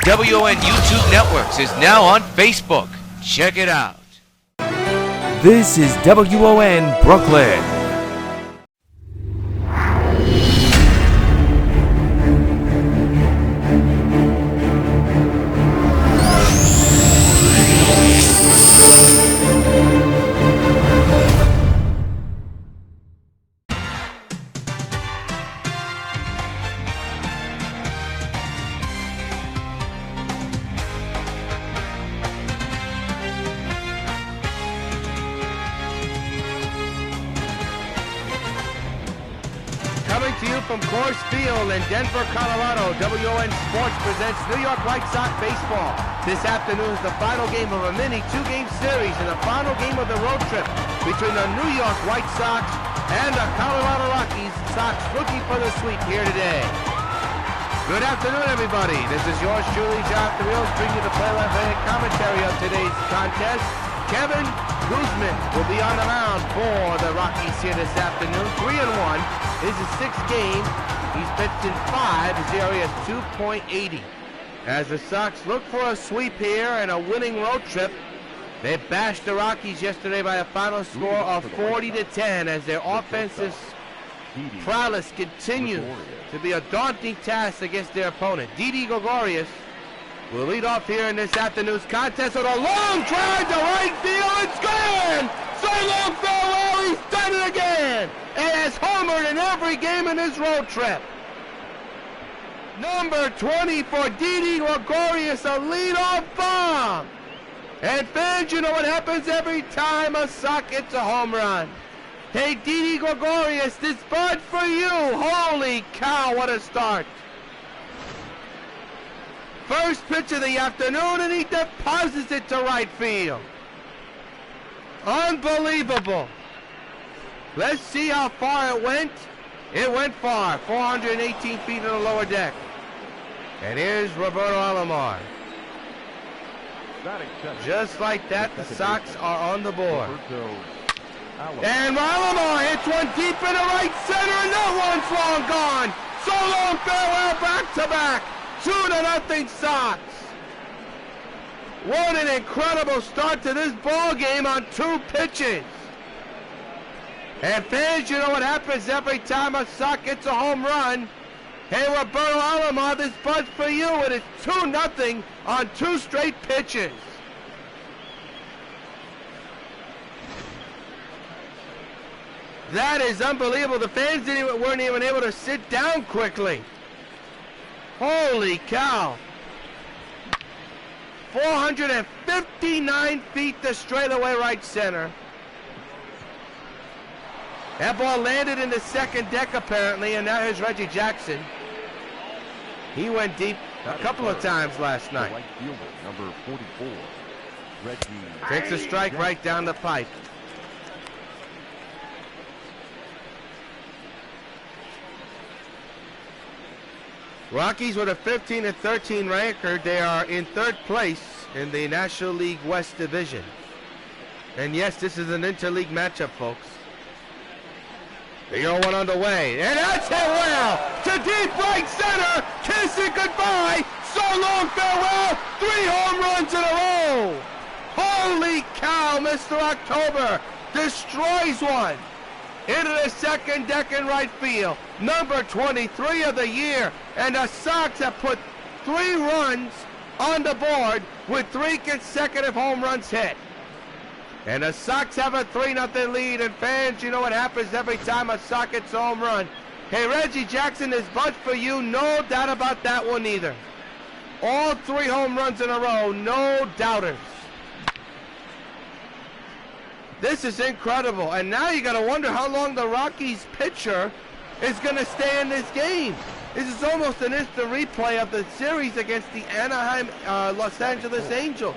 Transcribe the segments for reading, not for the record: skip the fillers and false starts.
WON YouTube Networks is now on Facebook. Check it out. This is WON Brooklyn. Coming to you from Coors Field in Denver, Colorado, WON Sports presents New York White Sox Baseball. This afternoon is the final game of a mini two-game series and the final game of the road trip between the New York White Sox and the Colorado Rockies. Sox looking for the sweep here today. Good afternoon, everybody. This is yours truly, John Rios, bringing you the play-by-play commentary of today's contest. Kevin Guzman will be on the mound for the Rockies here this afternoon. 3-1 is his sixth game. He's pitched in 5. His area is 2.80. As the Sox look for a sweep here and a winning road trip, they bashed the Rockies yesterday by a final score of 40-10 as their offensive prowess continues to be a daunting task against their opponent. Didi Gregorius will lead off here in this afternoon's contest with a long drive to right field. It's gone! So long, farewell, he's done it again! And has homered in every game in his road trip. Number 20 for Didi Gregorius, a leadoff bomb. And fans, you know what happens every time a Sox hits a home run. Hey, Didi Gregorius, this bird's for you. Holy cow, what a start. First pitch of the afternoon, and he deposits it to right field. Unbelievable. Let's see how far it went. It went far, 418 feet in the lower deck. And here's Roberto Alomar. Just like that, the Sox are on the board. And Alomar hits one deep into right center, and that one's long gone. So long, farewell, back to back. 2-0 Sox. What an incredible start to this ball game on 2 pitches. And fans, you know what happens every time a Sox gets a home run. Hey, Roberto Alomar, this bud's for you. It is 2-0 on 2 straight pitches. That is unbelievable. The fans weren't even able to sit down quickly. Holy cow. 459 feet to straightaway right center. That ball landed in the second deck apparently, and now here's Reggie Jackson. He went deep a couple of times last night. Right fielder, number 44, Reggie Takes a strike Jackson. right down the pipe. Rockies with a 15-13 record. They are in 3rd place in the National League West Division. And yes, this is an interleague matchup, folks. The 0-1 underway, and that's hit well to deep right center. Kissing goodbye. So long, farewell. 3 home runs in a row. Holy cow, Mr. October destroys one into the second deck in right field. Number 23 of the year, and the Sox have put 3 runs on the board with 3 consecutive home runs hit. And the Sox have a 3-0 lead, and fans, you know what happens every time a Sox hits a home run. Hey, Reggie Jackson is butt for you, no doubt about that one either. All 3 home runs in a row, no doubters. This is incredible, and now you got to wonder how long the Rockies pitcher is going to stay in this game. This is almost an instant replay of the series against the Anaheim Los Angeles Angels.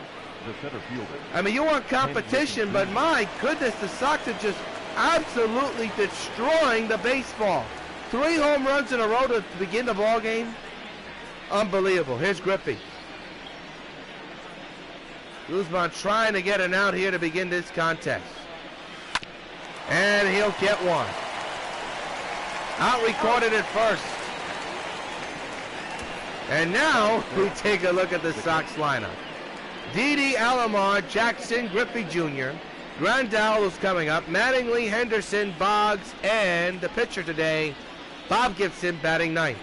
The center fielder. I mean, you want competition, but my goodness, the Sox are just absolutely destroying the baseball. 3 home runs in a row to begin the ball game. Unbelievable. Here's Griffey. Guzman trying to get an out here to begin this contest. And he'll get one. Out recorded at first. And now we take a look at the Sox lineup. Didi, Alomar, Jackson, Griffey Jr., Grandal is coming up, Mattingly, Henderson, Boggs, and the pitcher today, Bob Gibson, batting ninth.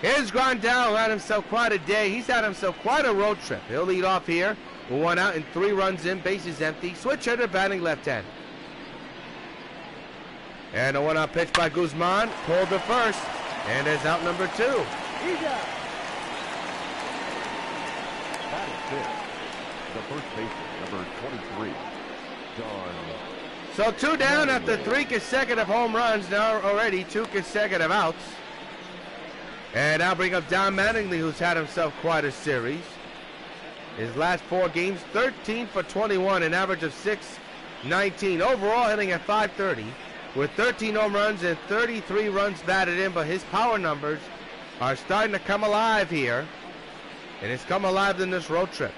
Here's Grandal, who had himself quite a day. He's had himself quite a road trip. He'll lead off here. 1 out and 3 runs in, bases empty. Switch hitter batting left-handed. And a 1-out pitch by Guzman, pulled to first, and is out number 2. Batting fifth, the first baseman, number 23, Don. So 2 down after 3 consecutive home runs, now already 2 consecutive outs. And now bring up Don Mattingly, who's had himself quite a series. His last 4 games, 13 for 21, an average of .619. Overall hitting at .530 with 13 home runs and 33 runs batted in, but his power numbers are starting to come alive here. And it's come alive in this road trip.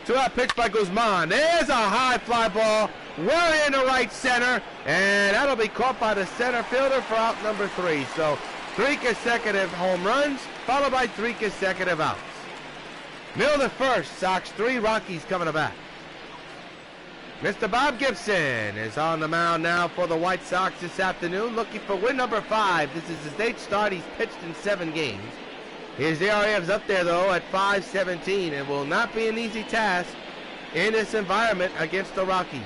2-out pitch by Guzman. There's a high fly ball, way in the right center, and that'll be caught by the center fielder for out number 3. So 3 consecutive home runs, followed by 3 consecutive outs. Middle to first, Sox 3, Rockies coming back. Mr. Bob Gibson is on the mound now for the White Sox this afternoon, looking for win number 5. This is his 8th start. He's pitched in 7 games. His ERA is up there, though, at .517. It will not be an easy task in this environment against the Rockies.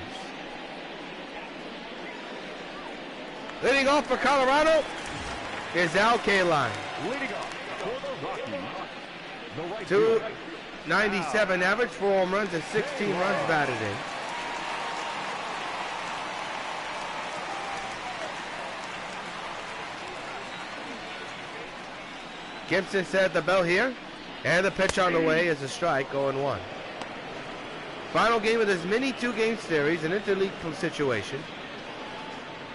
Leading off for Colorado is Al Kaline. Leading off for the Rockies, the right Two- fielder, 97 average, 4 home runs, and 16 runs batted in. Gibson set the bell here, and the pitch on the way is a strike, 0-1. Final game of this mini 2-game series, an interleague situation.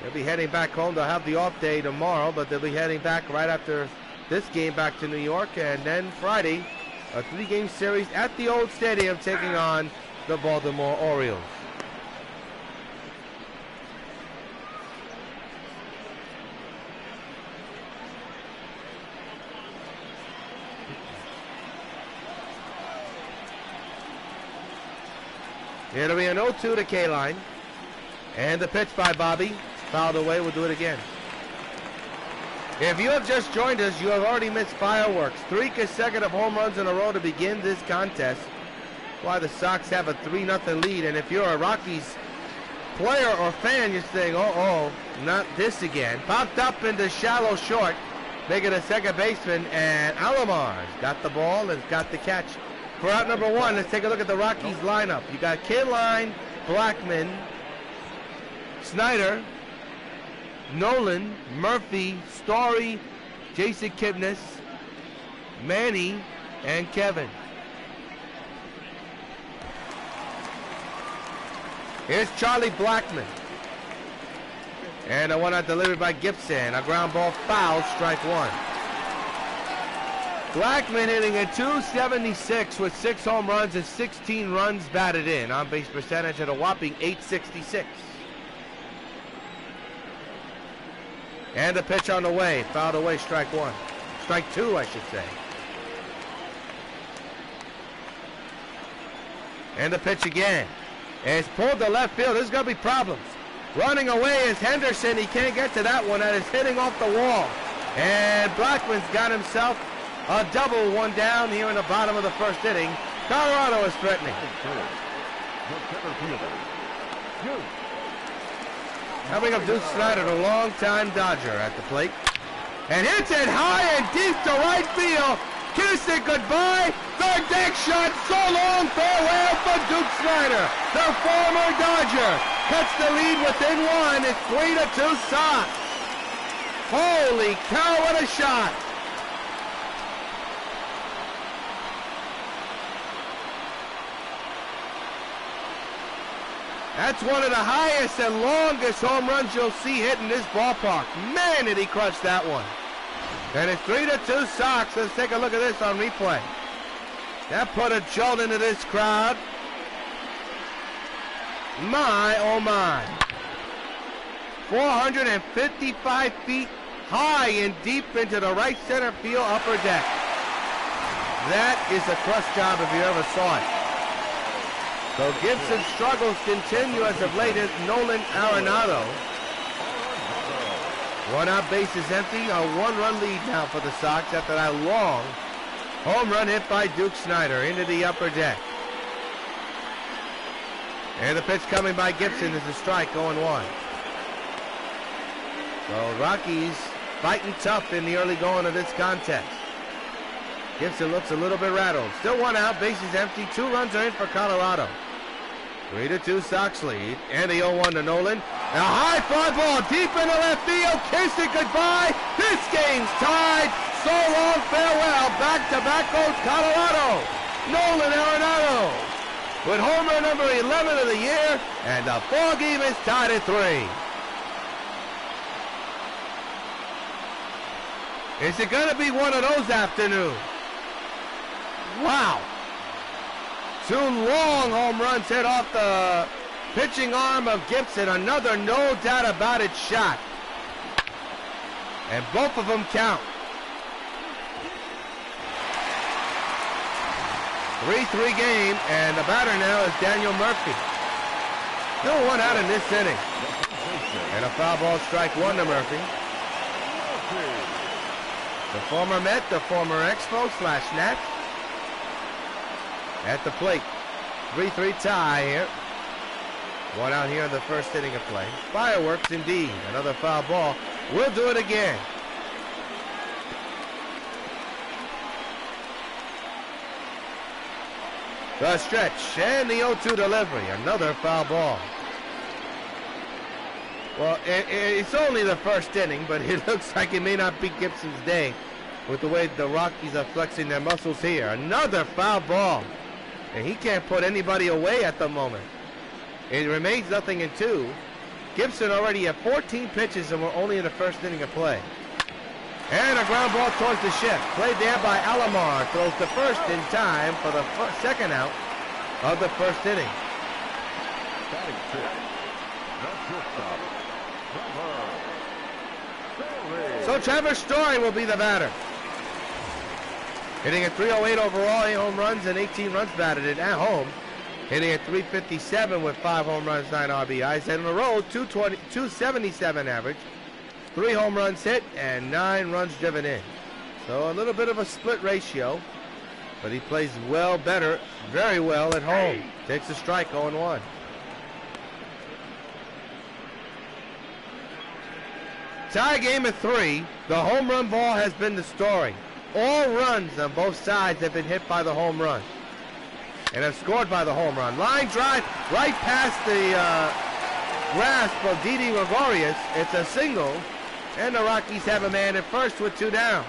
They'll be heading back home. They'll have the off day tomorrow, but they'll be heading back right after this game back to New York, and then Friday, a 3-game series at the old stadium taking on the Baltimore Orioles. It'll be an 0-2 to Kaline. And the pitch by Bobby. Fouled away. We'll do it again. If you have just joined us, you have already missed fireworks. 3 consecutive home runs in a row to begin this contest. Why the Sox have a 3-0 lead. And if you're a Rockies player or fan, you're saying, uh-oh, not this again. Popped up into shallow short, making a second baseman. And Alomar's got the ball and got the catch. For out number 1, let's take a look at the Rockies lineup. You got Kaline, Blackmon, Snyder, Nolan, Murphy, Story, Jason Kipnis, Manny, and Kevin. Here's Charlie Blackmon. And a 1-out delivered by Gibson. A ground ball foul, strike 1. Blackmon hitting a .276 with 6 home runs and 16 runs batted in. On-base percentage at a whopping .866. And the pitch on the way. Fouled away, strike 1. Strike 2, I should say. And the pitch again. And it's pulled to left field. This is going to be problems. Running away is Henderson. He can't get to that one. That is hitting off the wall. And Blackmon's got himself a double, 1 down here in the bottom of the first inning. Colorado is threatening. Coming up, Duke Snyder, the longtime Dodger at the plate. And hits it high and deep to right field. Kiss it goodbye. Third deck shot. So long, farewell for Duke Snyder. The former Dodger cuts the lead within 1. It's 3-2 Sox. Holy cow, what a shot. That's one of the highest and longest home runs you'll see hit in this ballpark. Man, did he crunch that one. And it's 3-2 Sox. Let's take a look at this on replay. That put a jolt into this crowd. My, oh my. 455 feet high and deep into the right center field upper deck. That is a crush job if you ever saw it. So Gibson's struggles continue as of late as Nolan Arenado. One out, base is empty. A one-run lead now for the Sox after that long home run hit by Duke Snider into the upper deck. And the pitch coming by Gibson is a strike, 0-1. So Rockies fighting tough in the early going of this contest. Gibson looks a little bit rattled. Still one out, bases empty. 2 runs are in for Colorado. 3-2 Sox lead. And the 0-1 to Nolan. A high fly ball deep into left field. Kiss it goodbye. This game's tied. So long, farewell. Back to back goes Colorado. Nolan Arenado with homer number 11 of the year. And the ball game is tied at 3. Is it going to be one of those afternoons? Wow. 2 long home runs hit off the pitching arm of Gibson. Another no doubt about it shot. And both of them count. 3-3 game, and the batter now is Daniel Murphy. Still one out in this inning. And a foul ball, strike 1 to Murphy. The former Met, the former Expo / Nat. At the plate. 3-3 tie here. One out here in the first inning of play. Fireworks indeed. Another foul ball. We'll do it again. The stretch and the 0-2 delivery. Another foul ball. Well, it's only the first inning, but it looks like it may not be Gibson's day with the way the Rockies are flexing their muscles here. Another foul ball. And he can't put anybody away at the moment. It remains 0-2. Gibson already had 14 pitches and we're only in the first inning of play. And a ground ball towards the shift. Played there by Alomar. Throws the first in time for the second out of the first inning. So Trevor Story will be the batter. Hitting at 308 overall, 8 home runs and 18 runs batted in at home. Hitting at 357 with 5 home runs, 9 RBIs. And in a row, 277 average. 3 home runs hit and 9 runs driven in. So a little bit of a split ratio, but he plays very well at home. Takes a strike, 0-1. Tie game at 3. The home run ball has been the story. All runs on both sides have been hit by the home run and have scored by the home run. Line drive right past the grasp of Didi Gregorius. It's a single, and the Rockies have a man at first with 2 down.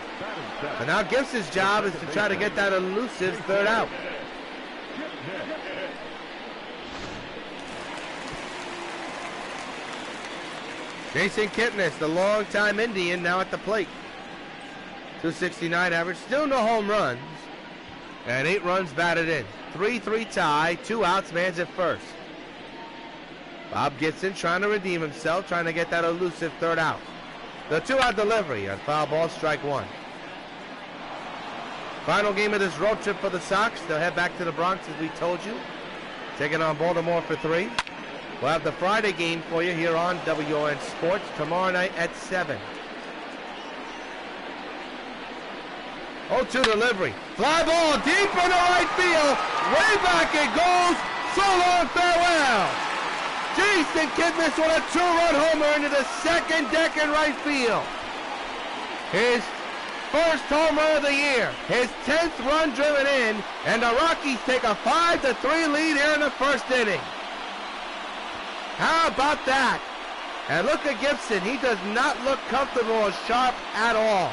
So now Gibson's job is to try to get that elusive third out. Jason Kipnis, the longtime Indian, now at the plate. 269 average, still no home runs, and 8 runs batted in. 3-3 tie, 2 outs, man's at first. Bob Gibson trying to redeem himself, trying to get that elusive third out. The 2-out delivery on foul ball, strike 1. Final game of this road trip for the Sox. They'll head back to the Bronx, as we told you, taking on Baltimore for 3. We'll have the Friday game for you here on WON Sports tomorrow night at 7. 0-2 delivery. Fly ball deep in the right field. Way back it goes. So long, farewell. Jason Kipnis with a 2-run homer into the second deck in right field. His first home run of the year. His 10th run driven in. And the Rockies take a 5-3 lead here in the first inning. How about that? And look at Gibson. He does not look comfortable or sharp at all.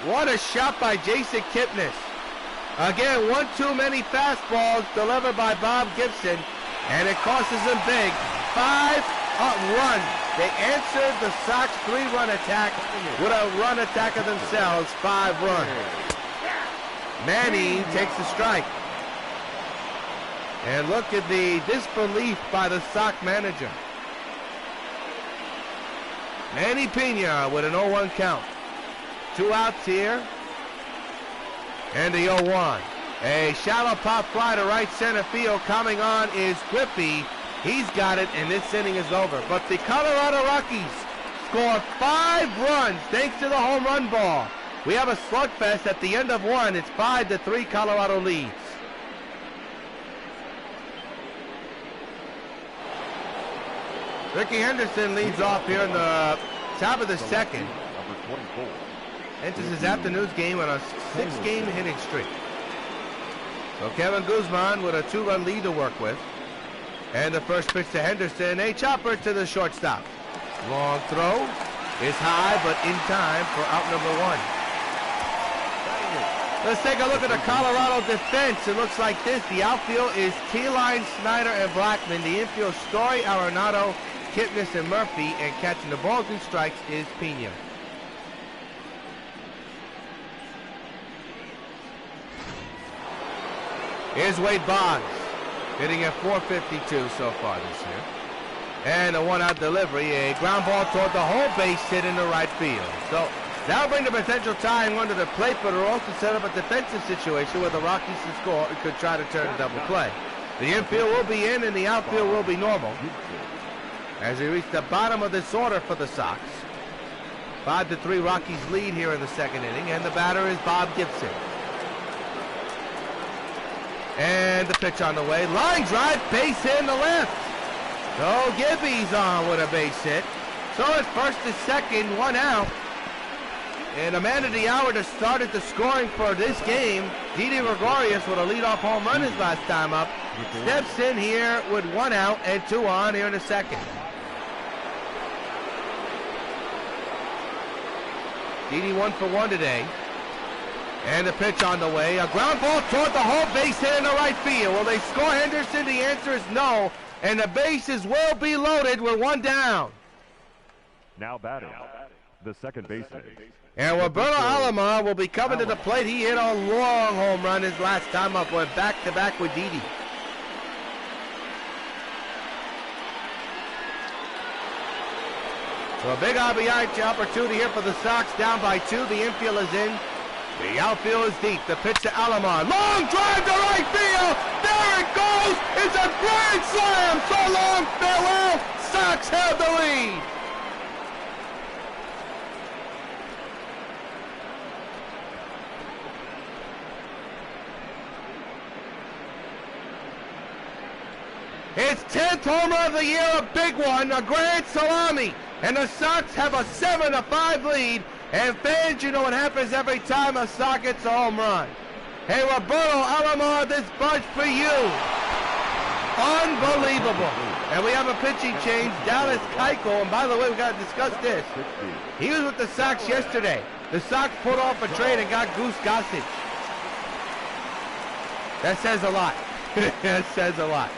What a shot by Jason Kipnis. Again, one too many fastballs delivered by Bob Gibson, and it costs him big. 5 runs. They answered the Sox 3-run attack with a run attack of themselves, 5 runs. Manning takes the strike. And look at the disbelief by the Sox manager. Manny Pena with an 0-1 count. 2 outs here. And the 0-1. A shallow pop fly to right center field. Coming on is Griffey. He's got it, and this inning is over. But the Colorado Rockies score 5 runs thanks to the home run ball. We have a slugfest at the end of 1. It's 5-3 Colorado leads. Ricky Henderson leads off here in the top of the second. Number 24. Enters his afternoon's game on a 6-game hitting streak. So Kevin Guzman with a 2-run lead to work with. And the first pitch to Henderson, a chopper to the shortstop. Long throw is high, but in time for out number 1. Let's take a look at the Colorado defense. It looks like this. The outfield is T-Line, Snyder, and Blackmon. The infield, Story, Arenado, Kipnis, and Murphy. And catching the balls and strikes is Pena. Here's Wade Boggs, hitting at .452 so far this year. And a 1-out delivery, a ground ball toward the home base hit in the right field. So that'll bring the potential tying run to the plate, but it'll also set up a defensive situation where the Rockies can score and could try to turn a double play. The infield will be in and the outfield will be normal as we reach the bottom of this order for the Sox. 5-3 Rockies lead here in the second inning, and the batter is Bob Gibson. And the pitch on the way. Line drive, base hit in the left. So Gibby's on with a base hit. So it's first to second, 1 out. And a man of the hour to started the scoring for this game. Didi Gregorius with a leadoff home run his last time up. Steps in here with 1 out and 2 on here in the second. Didi 1 for 1 today. And the pitch on the way. A ground ball toward the home base hit in the right field. Will they score Henderson? The answer is no. And the bases will be loaded with 1 down. Now batting, the second baseman. And Roberto Alomar will be coming to the plate. He hit a long home run his last time up. Went back-to-back with Didi. So a big RBI opportunity here for the Sox. Down by 2. The infield is in. The outfield is deep. The pitch to Alomar. Long drive to right field. There it goes. It's a grand slam. So long, farewell. Sox have the lead. It's 10th home run of the year, a big one, a grand salami. And the Sox have a 7-5 lead. And fans, you know what happens every time a Sox gets a home run. Hey, Roberto Alomar, this bunch for you. Unbelievable. And we have a pitching change. Dallas Keuchel, and by the way, we got to discuss this. He was with the Sox yesterday. The Sox put off a trade and got Goose Gossage. That says a lot. That says a lot.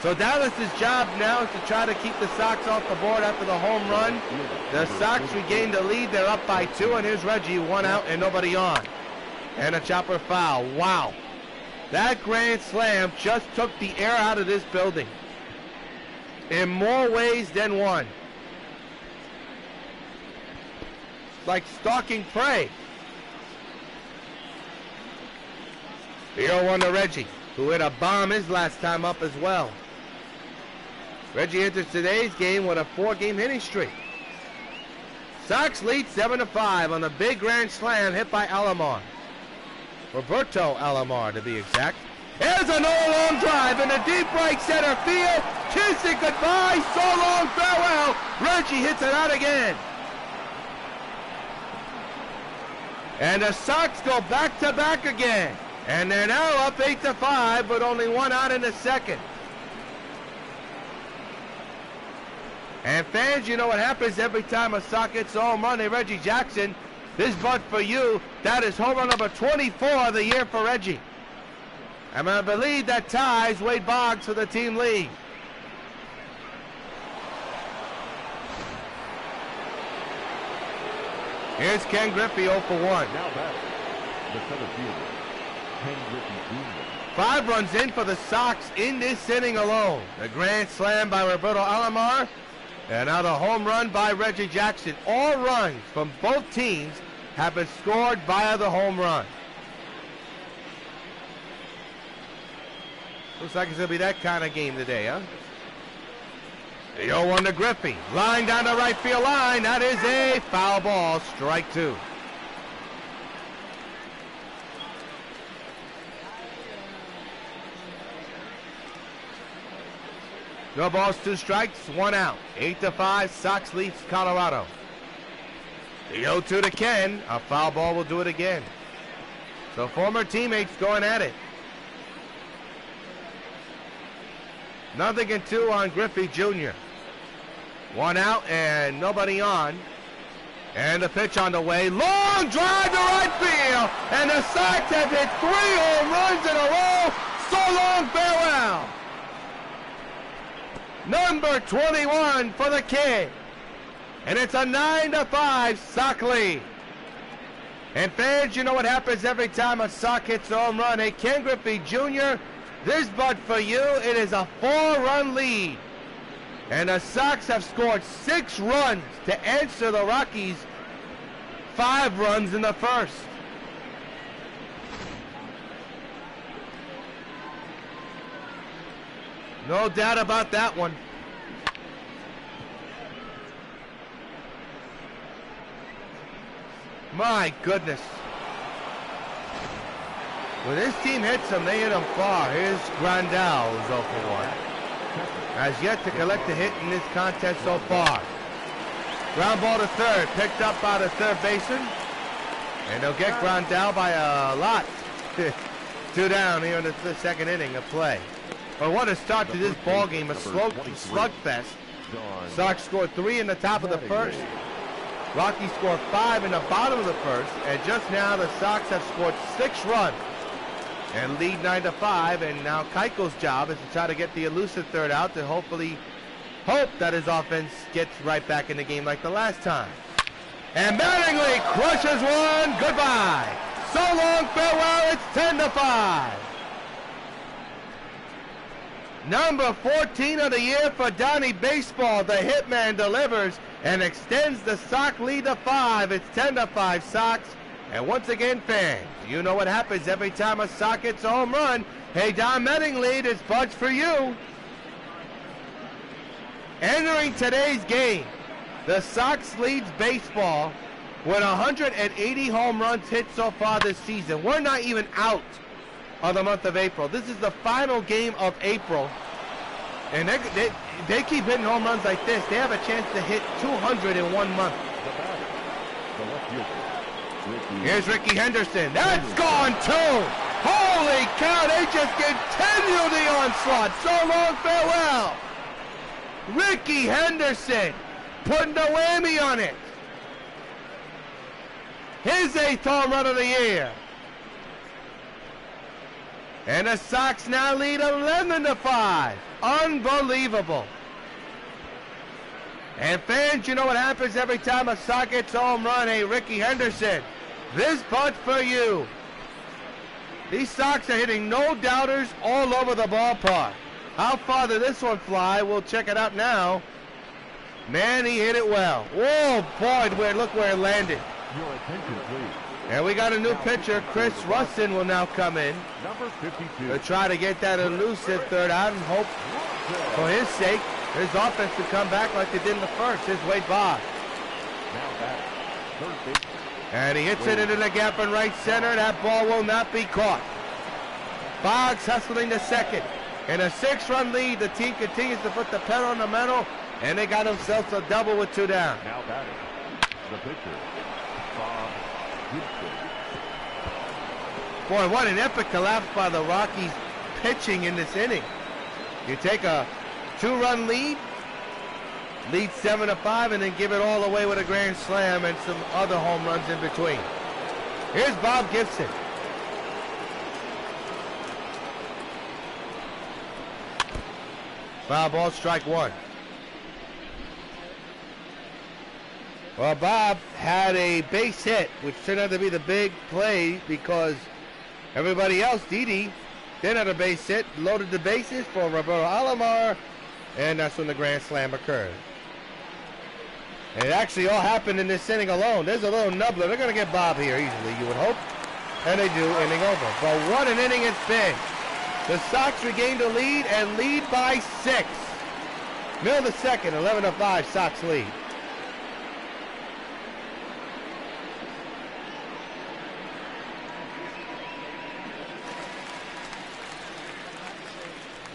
So Dallas's job now is to try to keep the Sox off the board after the home run. The Sox regained the lead. They're up by 2, and here's Reggie, 1 out and nobody on. And a chopper foul. Wow. That grand slam just took the air out of this building in more ways than one. Like stalking prey. The 0-1 to Reggie, who hit a bomb his last time up as well. Reggie enters today's game with a 4-game hitting streak. Sox lead 7-5 on the big grand slam hit by Alomar. Roberto Alomar, to be exact. Here's another long drive in the deep right center field. Kissing goodbye. So long, farewell. Reggie hits it out again. And the Sox go back-to-back again. And they're now up 8-5, but only 1 out in the second. And fans, you know what happens every time a Sox gets a home run. Hey, Reggie Jackson, this bunt for you. That is home run number 24 of the year for Reggie. And I believe that ties Wade Boggs for the team lead. Here's Ken Griffey 0 for 1. Now back, the center fielder, Ken Griffey Jr. 5 runs in for the Sox in this inning alone. The grand slam by Roberto Alomar. And now the home run by Reggie Jackson. All runs from both teams have been scored via the home run. Looks like it's going to be that kind of game today, huh? The 0-1 to Griffey. Line down the right field line. That is a foul ball. Strike two. No balls, 2 strikes, 1 out. 8-5, Sox leads Colorado. The 0-2 to Ken. A foul ball will do it again. So former teammates going at it. 0-2 on Griffey Jr. 1 out and nobody on. And the pitch on the way. Long drive to right field. And the Sox have hit 3 home runs in a row. So long, farewell. Number 21 for the King. And it's a 9-5 Sox lead. And fans, you know what happens every time a Sox hits a home run. Hey, Ken Griffey Jr., this but for you, it is a 4-run lead. And the Sox have scored 6 runs to answer the Rockies' 5 runs in the first. No doubt about that one. My goodness. When this team hits them, they hit them far. Here's Grandal, who's 0 for 1. Has yet to collect a hit in this contest so far. Ground ball to third, picked up by the third baseman. And they'll get Grandal by a lot. 2 down here in the second inning of play. But what a start to this ball game, a slugfest. Sox scored 3 in the top of the first. Rockies scored 5 in the bottom of the first. And just now the Sox have scored 6 runs and lead 9-5. And now Keuchel's job is to try to get the elusive third out to hopefully hope that his offense gets right back in the game like the last time. And Mattingly crushes one. Goodbye. So long, farewell. It's 10-5. Number 14 of the year for Donnie Baseball. The hitman delivers and extends the Sox lead to 5. It's 10-5 Sox. And once again, fans, you know what happens every time a Sox hits a home run. Hey, Don Mattingly, this bunch for you. Entering today's game, the Sox leads baseball with 180 home runs hit so far this season. We're not even out of the month of April. This is the final game of April. And they keep hitting home runs like this. They have a chance to hit 200 in 1 month. Here's Ricky Henderson. That's gone too. Holy cow, they just continue the onslaught. So long, farewell. Ricky Henderson putting the whammy on it. His 8th home run of the year. And the Sox now lead 11-5. Unbelievable. And fans, you know what happens every time a Sox gets a home run. Hey, Ricky Henderson, this punt for you. These Sox are hitting no doubters all over the ballpark. How far did this one fly? We'll check it out now. Man, he hit it well. Whoa, boy, look where it landed. Your attention, please. And we got a new pitcher. Chris Rustin will now come in Number 52. to try to get that elusive third out and hope for his sake, his offense to come back like they did in the first. Here's Wade Boggs. Now back. Third base. And he hits it into the gap in right center. That ball will not be caught. Boggs hustling to second. In a 6-run lead, the team continues to put the pedal on the metal, and they got themselves a double with 2 down. Now batting. The pitcher. Bob Gibson. Boy, what an epic collapse by the Rockies pitching in this inning. You take a 2-run lead 7-5, and then give it all away with a grand slam and some other home runs in between. Here's Bob Gibson. Foul ball, strike 1. Well, Bob had a base hit, which turned out to be the big play because everybody else, Didi, then had a base hit, loaded the bases for Roberto Alomar, and that's when the grand slam occurred. And it actually all happened in this inning alone. There's a little nubbler. They're going to get Bob here easily, you would hope. And they do, inning over. But what an inning it's been. The Sox regained the lead and lead by 6. Middle of the second, 11-5, Sox lead.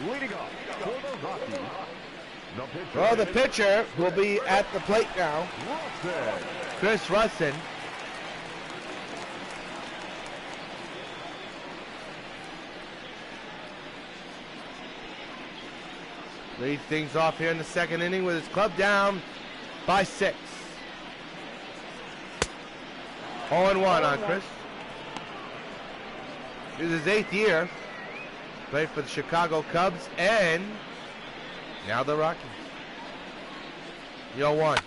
Leading off for the Rockies. Well, the pitcher will be at the plate now. Chris Russin. Leads things off here in the second inning with his club down by 6. 0-1 on Chris. This is his 8th year. Played for the Chicago Cubs and now the Rockies. 0-1.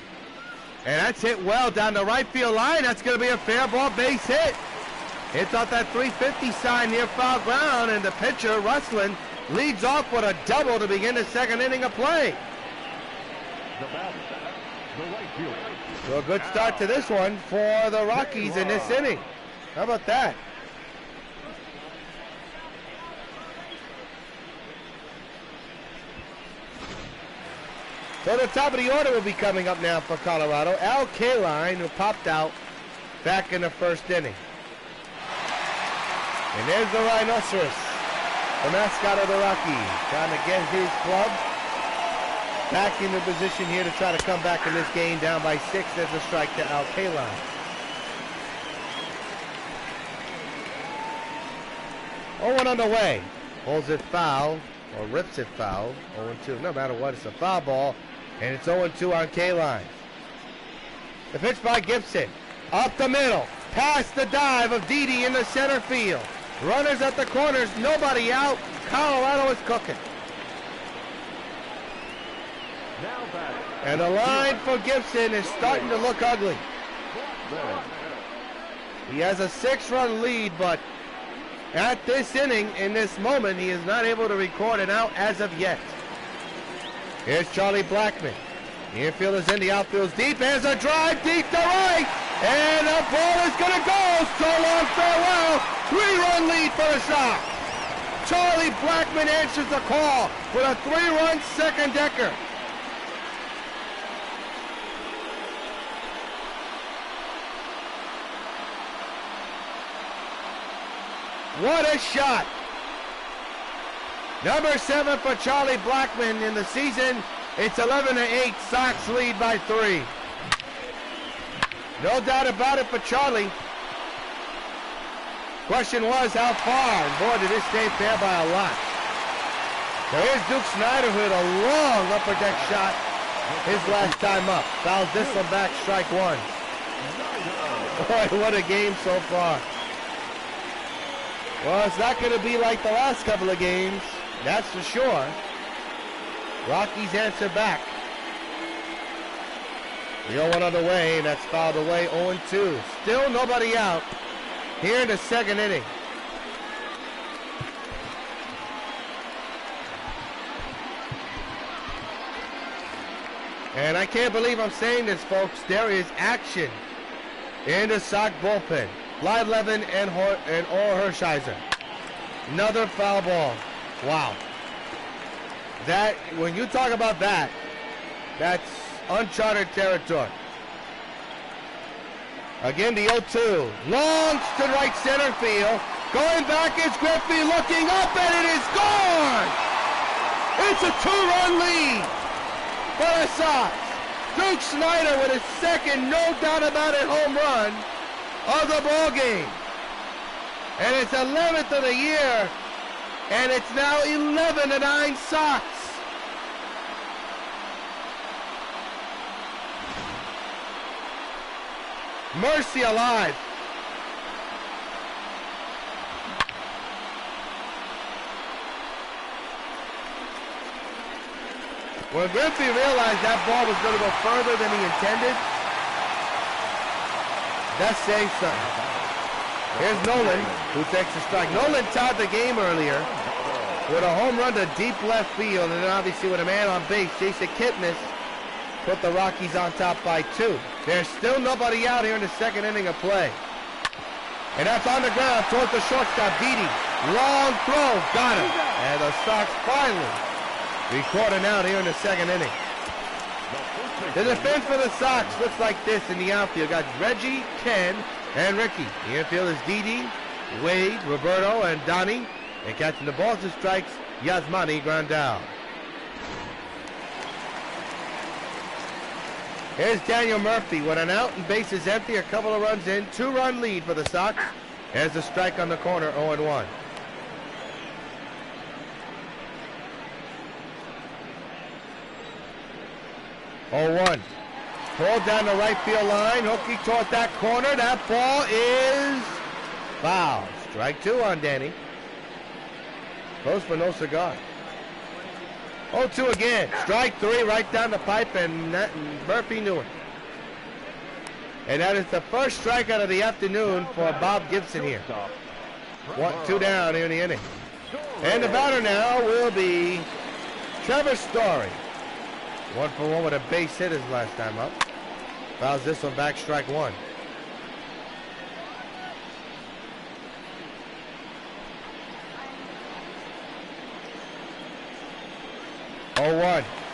And that's hit well down the right field line. That's going to be a fair ball base hit. Hits off that 350 sign near foul ground, and the pitcher, Rustlin, leads off with a double to begin the second inning of play. The batter, the right fielder. So a good start to this one for the Rockies in this inning. How about that? So the top of the order will be coming up now for Colorado. Al Kaline, who popped out back in the first inning. And there's the Rhinoceros, the mascot of the Rockies, trying to get his club back into position here to try to come back in this game down by 6. There's a strike to Al Kaline. One on the way. Holds it foul, or rips it foul. 0-2. No matter what, it's a foul ball. And it's 0-2 on Kaline. The pitch by Gibson. Up the middle. Past the dive of Didi in the center field. Runners at the corners. Nobody out. Colorado is cooking. And the line for Gibson is starting to look ugly. He has a 6-run lead, but at this inning, in this moment, he is not able to record an out as of yet. Here's Charlie Blackmon. The infield is in, the outfield's deep. There's a drive deep to right. And the ball is going to go. So long, farewell. 3-run lead for the Sox. Charlie Blackmon answers the call with a 3-run second decker. What a shot. Number 7 for Charlie Blackmon in the season. It's 11-8. Sox lead by 3. No doubt about it for Charlie. Question was how far, and boy, did this stay fair by a lot. There is Duke Snyder with a long upper deck shot his last time up. Fouls this one back, strike 1. Boy, what a game so far. Well, it's not going to be like the last couple of games, that's for sure. Rockies answer back. The 0-1 on the way, and that's fouled away, 0-2. Still nobody out here in the second inning. And I can't believe I'm saying this, folks. There is action in the Sox bullpen. Blyleven and Orr Hershiser. Another foul ball. Wow. That, when you talk about that, that's uncharted territory. Again, the 0-2. Launch to right center field. Going back is Griffey, looking up, and it is gone! It's a 2-run lead for the Sox. Duke Snyder with his second, no doubt about it, home run of the ball game. And it's 11th of the year, and it's now 11-9 Sox. Mercy alive. When Griffey realized that ball was going to go further than he intended, that saves something. Here's Nolan, who takes a strike. Nolan tied the game earlier with a home run to deep left field, and then obviously with a man on base, Jason Kipnis put the Rockies on top by 2. There's still nobody out here in the second inning of play. And that's on the ground towards the shortstop, Didi. Long throw, got him. And the Sox finally recording out here in the second inning. The defense for the Sox looks like this in the outfield. Got Reggie, Ken, and Ricky. The infield is Didi, Wade, Roberto, and Donnie. And catching the balls and strikes, Yasmani Grandal. Here's Daniel Murphy with an out and bases empty, a couple of runs in, 2-run lead for the Sox. There's the strike on the corner, 0-1. Ball down the right field line, hooky towards that corner. That ball is foul. Strike 2 on Danny. Close but no cigar. 0-2 again. Strike 3 right down the pipe, and Murphy knew it. And that is the first strikeout of the afternoon for Bob Gibson here. 2 down here in the inning. And the batter now will be Trevor Story. 1 for 1 with a base hit his last time up. Fouls this one back, strike 1.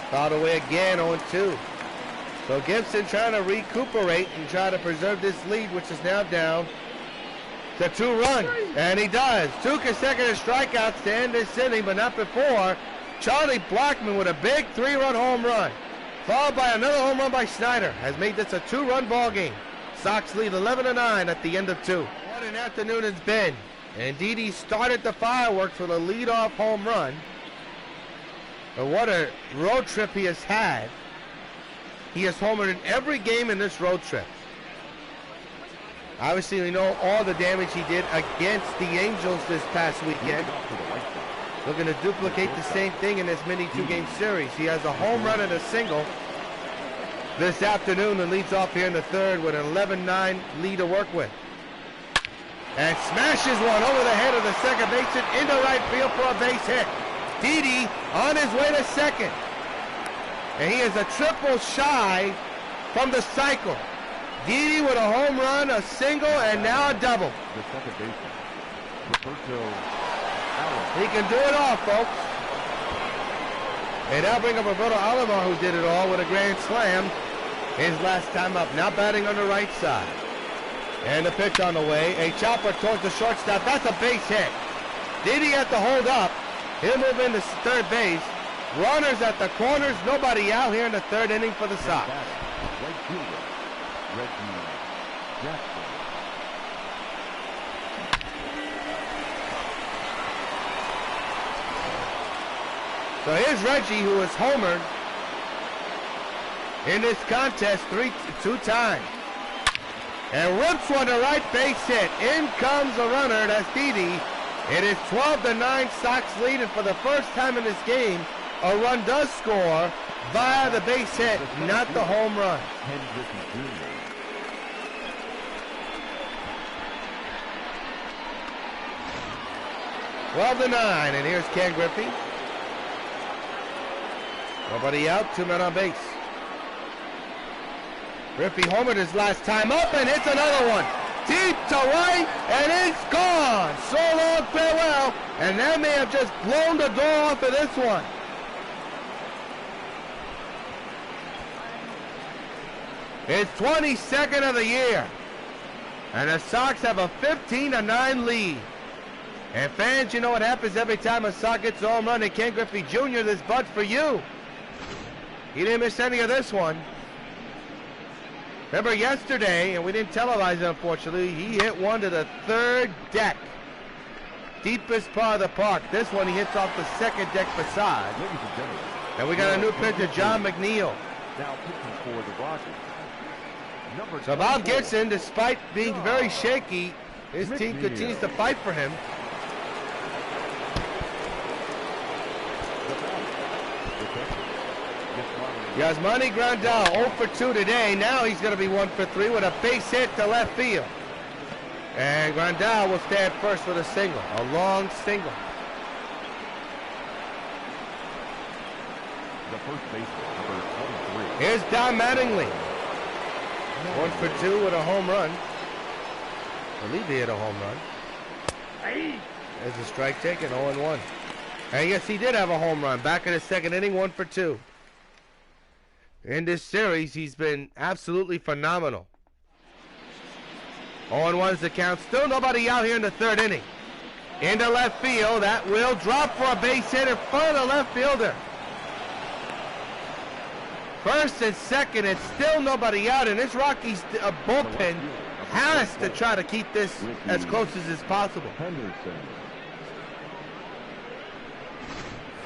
Fouled away again, 0-2. So Gibson trying to recuperate and try to preserve this lead, which is now down to 2 runs. And he does. 2 consecutive strikeouts to end this inning, but not before. Charlie Blackmon with a big 3-run home run, followed by another home run by Snyder, has made this a 2-run ball game. Sox lead 11-9 at the end of 2. What an afternoon it's been. And Didi started the fireworks with a leadoff home run. But what a road trip he has had. He has homered in every game in this road trip. Obviously, we know all the damage he did against the Angels this past weekend. Looking to duplicate the same thing in this mini 2-game series. He has a home run and a single this afternoon and leads off here in the third with an 11-9 lead to work with. And smashes one over the head of the second baseman into right field for a base hit. Didi on his way to second. And he is a triple shy from the cycle. Didi with a home run, a single, and now a double. The second baseman, Roberto Allen. He can do it all, folks. And I'll bring up Roberto Alomar, who did it all with a grand slam his last time up. Now batting on the right side. And the pitch on the way. A chopper towards the shortstop. That's a base hit. Didi had to hold up. He'll move into third base. Runners at the corners. Nobody out here in the third inning for the Sox. Reggie Jackson. So here's Reggie, who has homered in this contest 2 times. And rips one to right base hit. In comes a runner. That's Didi. It is 12-9 Sox lead, and for the first time in this game, a run does score via the base hit, not the home run. Griffey Jr. 12-9, and here's Ken Griffey. Nobody out, 2 men on base. Griffey homered his last time up and hits another one. Deep to right, and it's gone. So long, farewell. And that may have just blown the door off of this one. It's 22nd of the year. And the Sox have a 15-9 lead. And fans, you know what happens every time a Sox gets a home run. And Ken Griffey Jr., this bud's for you. He didn't miss any of this one. Remember yesterday, and we didn't televise it unfortunately, he hit one to the third deck. Deepest part of the park. This one he hits off the second deck facade. Ladies and gentlemen. And we got a new pitcher, John McNeil. Now pitching for the Rockies. Number So Bob 24. Gibson, despite being very shaky, his team continues to fight for him. Yasmani Grandal 0 for 2 today. Now he's going to be 1 for 3 with a base hit to left field. And Grandal will stand first with a single, a long single. The first baseman, number 23. Here's Don Mattingly. 1 for 2 with a home run. I believe he hit a home run. There's a strike taken, 0-1. And yes, he did have a home run. Back in the second inning, 1 for 2. In this series, he's been absolutely phenomenal. 0-1 is the count. Still nobody out here in the third inning. Into left field. That will drop for a base hit in front of the left fielder. First and second, it's still nobody out. And this Rockies bullpen has to try to keep this as close as is possible.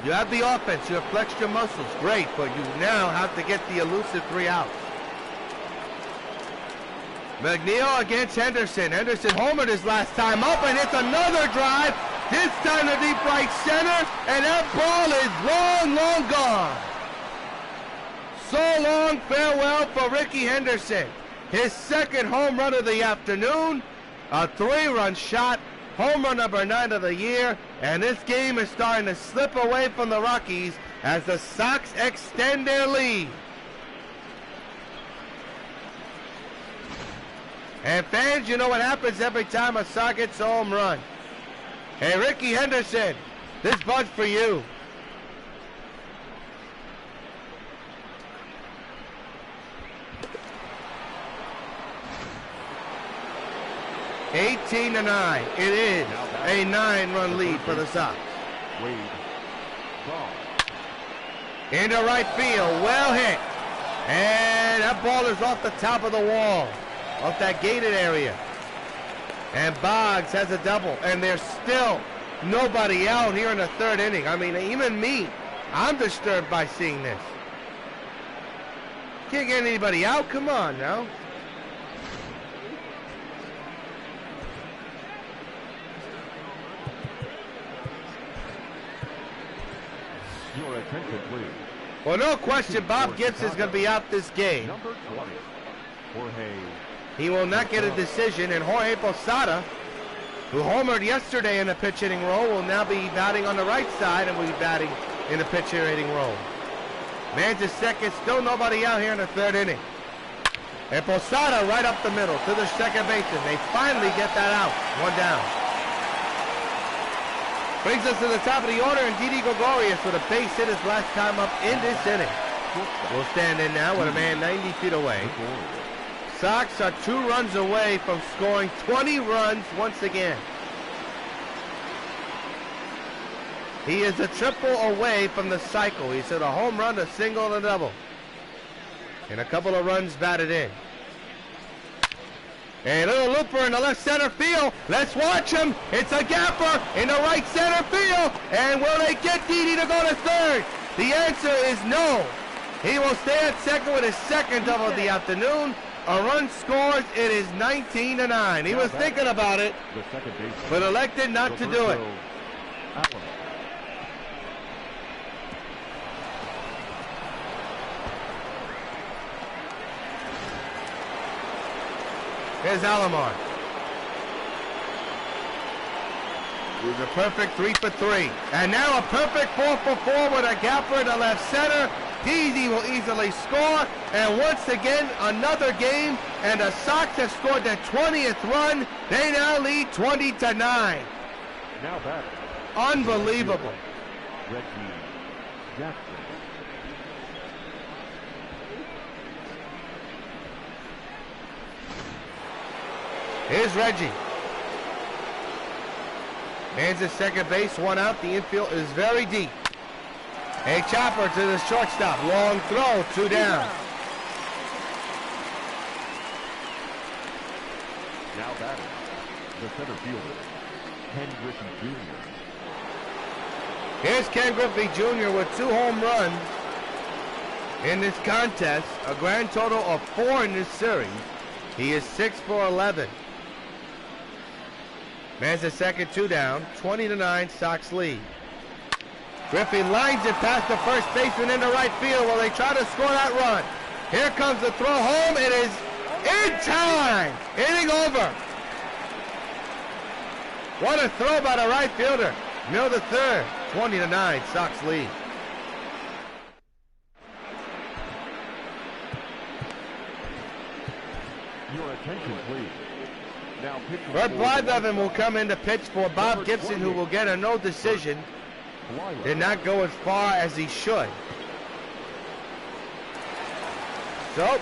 You have the offense. You have flexed your muscles. Great, but you now have to get the elusive 3 outs. McNeil against Henderson. Henderson homered his last time up, and it's another drive. This time to deep right center, and that ball is long, long gone. So long farewell for Rickey Henderson. His second home run of the afternoon, a 3-run shot, home run number 9 of the year, and this game is starting to slip away from the Rockies as the Sox extend their lead. And fans, you know what happens every time a Sox gets a home run. Hey, Rickey Henderson, this bud's for you. (18-9). It is a 9-run lead for the Sox. Into right field, well hit. And that ball is off the top of the wall, off that gated area. And Boggs has a double, and there's still nobody out here in the third inning. I mean, even me, I'm disturbed by seeing this. Can't get anybody out, come on now. Your attention, please. Well, no question, Bob Gibbs is going to be out this game. Number 20, Jorge. He will not get a decision, and Jorge Posada, who homered yesterday in the pitch hitting role, will now be batting on the right side and will be batting in the pitch hitting role. Man's at second, still nobody out here in the third inning. And Posada right up the middle to the second baseman. They finally get that out. 1 down. Brings us to the top of the order, and Didi Gregorius with a base hit his last time up in this inning. Will stand in now with a man 90 feet away. Sox are 2 runs away from scoring 20 runs once again. He is a triple away from the cycle. He's hit a home run, a single, and a double. And a couple of runs batted in. A little looper in the left center field. Let's watch him. It's a gapper in the right center field. And will they get Didi to go to third? The answer is no. He will stay at second with his second double of the afternoon. A run scores. It is 19-9. He was thinking about it, but elected not to do it. Here's Alomar. It was a perfect 3 for 3. And now a perfect 4 for 4 with a gapper in the left center. Didi will easily score. And once again, another game. And the Sox have scored their 20th run. They now lead 20-9. Now back. Unbelievable. Reggie Jackson. Here's Reggie. Man's at second base, 1 out. The infield is very deep. A chopper to the shortstop. Long throw, 2 down. Now batting, the center fielder, Ken Griffey Jr. Here's Ken Griffey Jr. with 2 home runs in this contest. A grand total of 4 in this series. He is 6 for 11. Man's at second, 2 down. 20-9, Sox lead. Griffey lines it past the first baseman into right field while they try to score that run. Here comes the throw home. It is in time. Inning over. What a throw by the right fielder. Mill the third. 20-9, Sox lead. incomplete. Now pitching Bert for Blyleven the will come in to pitch for Bob Gibson, who will get a no decision. Blyleven. Did not go as far as he should. So,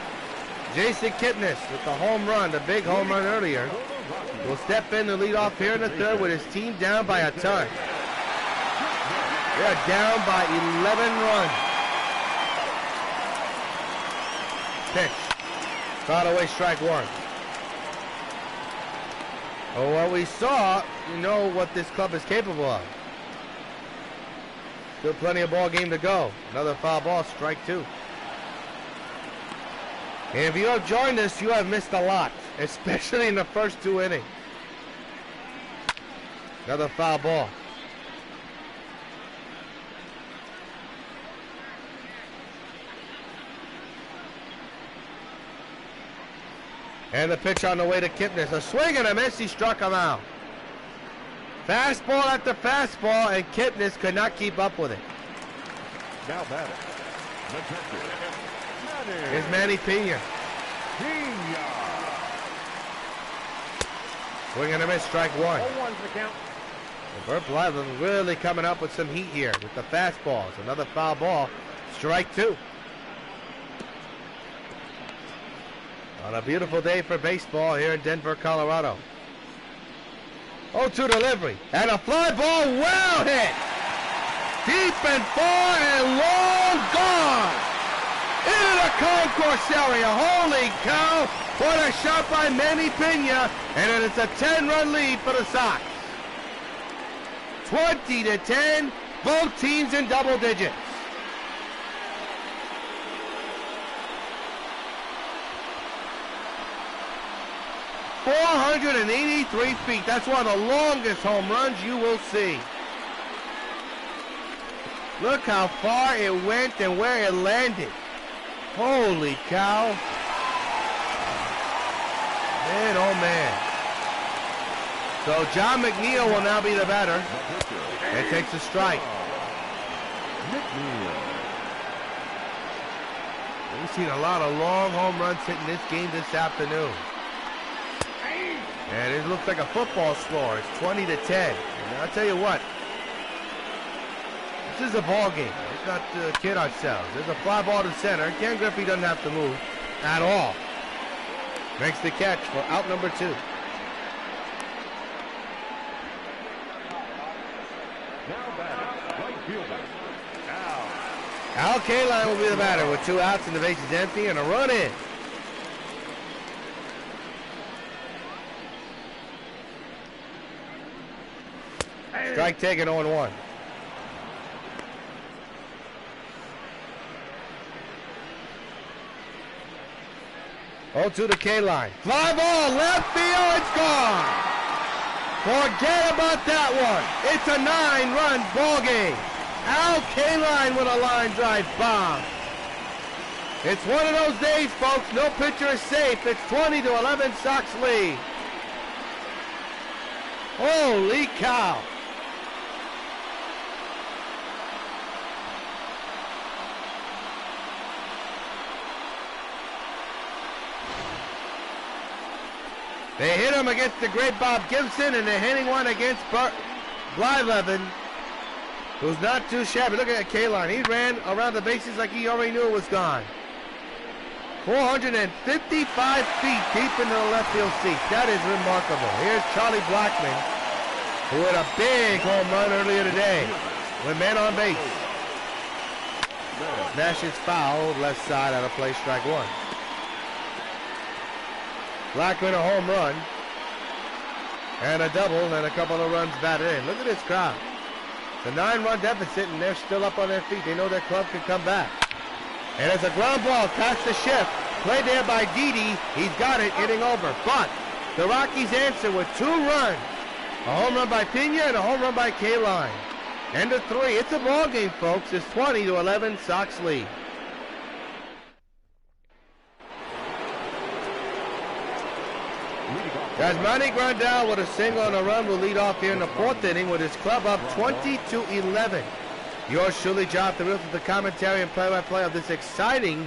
Jason Kipnis with the home run, the big home run earlier, will step in to lead off here in the third with his team down by a ton. They're down by 11 runs. Pitch. Foul away, strike one. Well, what we saw, you know what this club is capable of. Still plenty of ball game to go. Another foul ball, strike two. And if you have joined us, you have missed a lot, especially in the first two innings. Another foul ball. And the pitch on the way to Kipnis. A swing and a miss, he struck him out. Fastball after fastball, and Kipnis could not keep up with it. Now batting. Here's Manny Pena. Swing and a miss, strike one. 0-1's the count. Bert Blyleven really coming up with some heat here with the fastballs. Another foul ball, strike two. On a beautiful day for baseball here in Denver, Colorado. 0-2 delivery, and a fly ball well hit. Deep and far and long gone. Into the concourse area. Holy cow. What a shot by Manny Pena, and it's a 10-run lead for the Sox. 20-10, both teams in double digits. .483 feet. That's one of the longest home runs you will see. Look how far it went and where it landed. Holy cow. Man, oh man. So John McNeil will now be the batter and takes a strike. We've seen a lot of long home runs hitting this game this afternoon. And it looks like a football score. It's 20-10. And I'll tell you what, this is a ball game. Let's not kid ourselves. There's a fly ball to center. Ken Griffey doesn't have to move at all. Makes the catch for out number two. Now batting. Right fielder. Al Kaline will be the batter with two outs and the base is empty and a run in. Strike taken, 0-1. To the K-line. Fly ball, left field, it's gone. Forget about that one. It's a 9-run ball game. Al Kaline with a line drive bomb. It's one of those days, folks. No pitcher is safe. It's 20-11 Sox lead. Holy cow. They hit him against the great Bob Gibson, and they're hitting one against Blyleven, who's not too shabby. Look at that K-line. He ran around the bases like he already knew it was gone. 455 feet deep into the left field seat. That is remarkable. Here's Charlie Blackmon, who had a big home run earlier today with man on base. Nash is fouled, left side out of play, strike one. Blackmon a home run, and a double, and a couple of runs batted in. Look at this crowd. It's a 9-run deficit, and they're still up on their feet. They know their club can come back. And as a ground ball past the shift, played there by Didi, he's got it, hitting over. But the Rockies answer with 2 runs. A home run by Pena and a home run by Kaline. End of 3. It's a ball game, folks. It's 20-11 Sox lead. Yasmani Grandal with a single and a run will lead off here in the 4th inning with his club up 20-11. Yours truly, John Therill, with the commentary and play-by-play of this exciting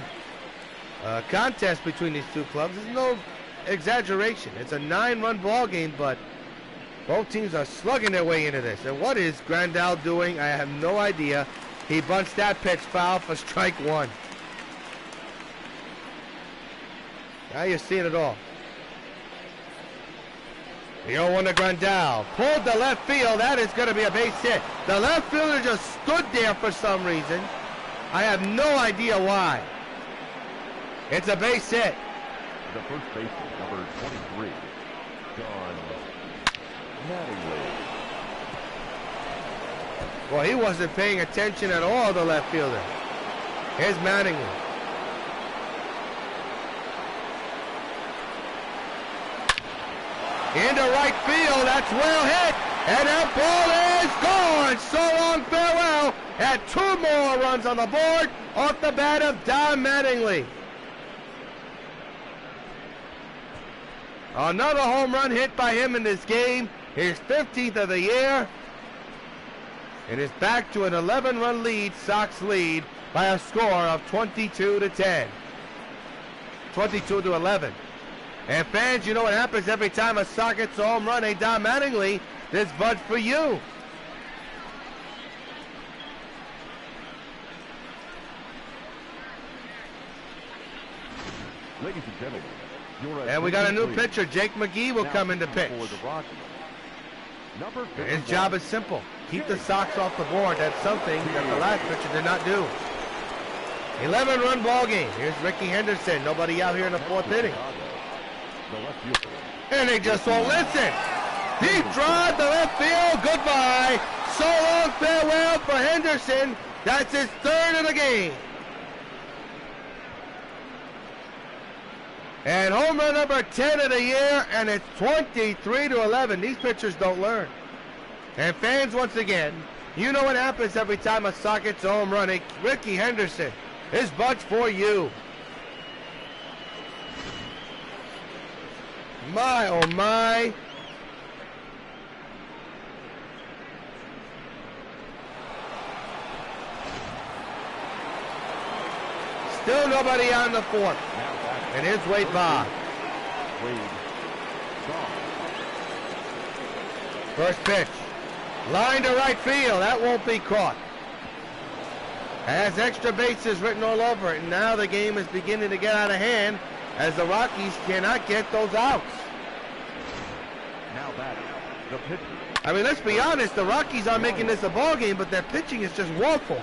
contest between these two clubs. There's no exaggeration. It's a 9-run ball game, but both teams are slugging their way into this. And what is Grandal doing? I have no idea. He bunts that pitch foul for strike one. Now you're seeing it all. The 0-1 to Grandal. Pulled to left field. That is going to be a base hit. The left fielder just stood there for some reason. I have no idea why. It's a base hit. The first baseman, number 23, John Mattingly. Well, he wasn't paying attention at all, the left fielder. Here's Mattingly. Into right field, that's well hit, and that ball is gone. So long, farewell, and 2 more runs on the board off the bat of Don Mattingly. Another home run hit by him in this game, his 15th of the year. It is back to an 11-run lead, Sox lead by a score of 22-10. 22-11. And fans, you know what happens every time a Sox gets a home run, hey, Don Mattingly, this bud's for you. Ladies and gentlemen, and we got a new pitcher. Jake McGee will come in to pitch. For the Rockies. Number His job is simple. Keep the Sox off the board. That's something that the last pitcher did not do. 11-run ball game. Here's Ricky Henderson. Nobody out here in the 4th inning. And they just won't listen. Deep drive to left field. Goodbye. So long, farewell for Henderson. That's his 3rd of the game. And home run number 10 of the year, and it's 23-11. These pitchers don't learn. And fans, once again, you know what happens every time a Sox gets a home run. Hey, Ricky Henderson, this bud's for you. My, oh my. Still nobody out in the 4th. And here's Wade Bob. First pitch. Line to right field. That won't be caught. Has extra bases written all over it. And now the game is beginning to get out of hand as the Rockies cannot get those outs. Now batting, the pitcher. I mean, let's be honest. The Rockies are making this a ball game, but their pitching is just woeful.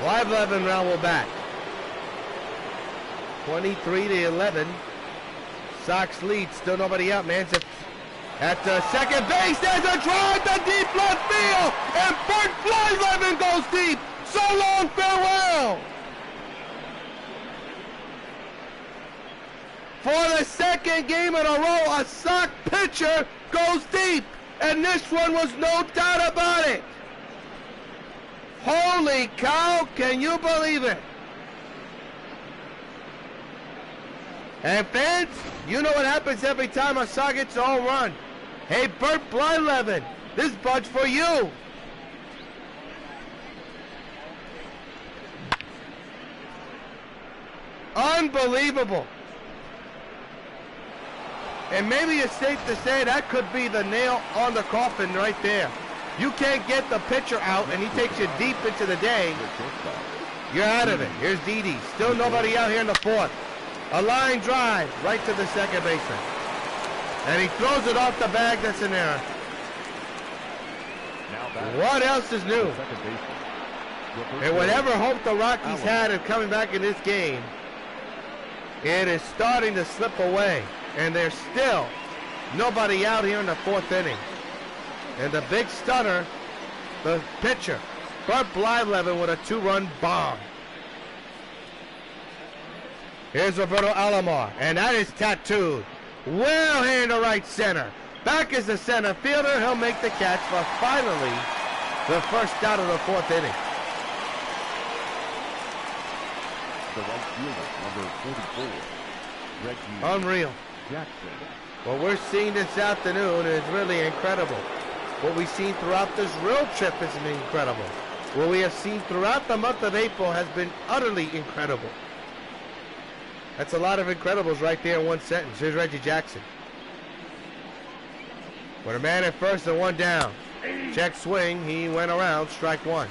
Live 11 round will bat. 23-11. Sox lead. Still nobody out, man. At second base, there's a drive to deep left field, and Bert Blyleven goes deep. So long, farewell. For the 2nd game in a row, a Sox pitcher goes deep, and this one was no doubt about it. Holy cow, can you believe it? And fans, you know what happens every time a Sox gets a home run. Hey, Bert Blyleven, this bud's for you. Unbelievable. And maybe it's safe to say that could be the nail on the coffin right there. You can't get the pitcher out, and he takes you deep into the day. You're out of it. Here's Didi. Still nobody out here in the 4th. A line drive right to the second baseman. And he throws it off the bag. That's an error. What else is new? And whatever hope the Rockies had of coming back in this game, it is starting to slip away. And there's still nobody out here in the 4th inning. And the big stunner, the pitcher, Bert Blyleven with a 2-run bomb. Here's Roberto Alomar, and that is tattooed. Well hand to right center. Back is the center fielder. He'll make the catch for finally the first out of the 4th inning. The right fielder, number 44, Reggie Unreal. Jackson. What we're seeing this afternoon is really incredible. What we've seen throughout this road trip has been incredible. What we have seen throughout the month of April has been utterly incredible. That's a lot of incredibles right there in one sentence. Here's Reggie Jackson. With a man at first and one down. Check swing. He went around. Strike one.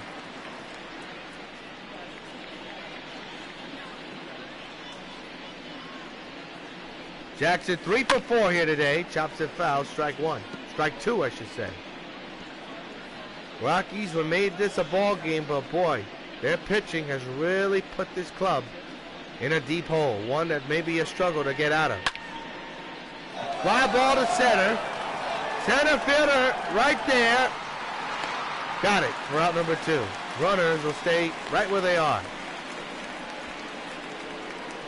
Jackson 3 for 4 here today. Chops it foul. Strike one. Strike two, I should say. Rockies have made this a ball game, but boy, their pitching has really put this club in a deep hole. One that may be a struggle to get out of. Fly ball to center. Center fielder right there. Got it for out number 2. Runners will stay right where they are.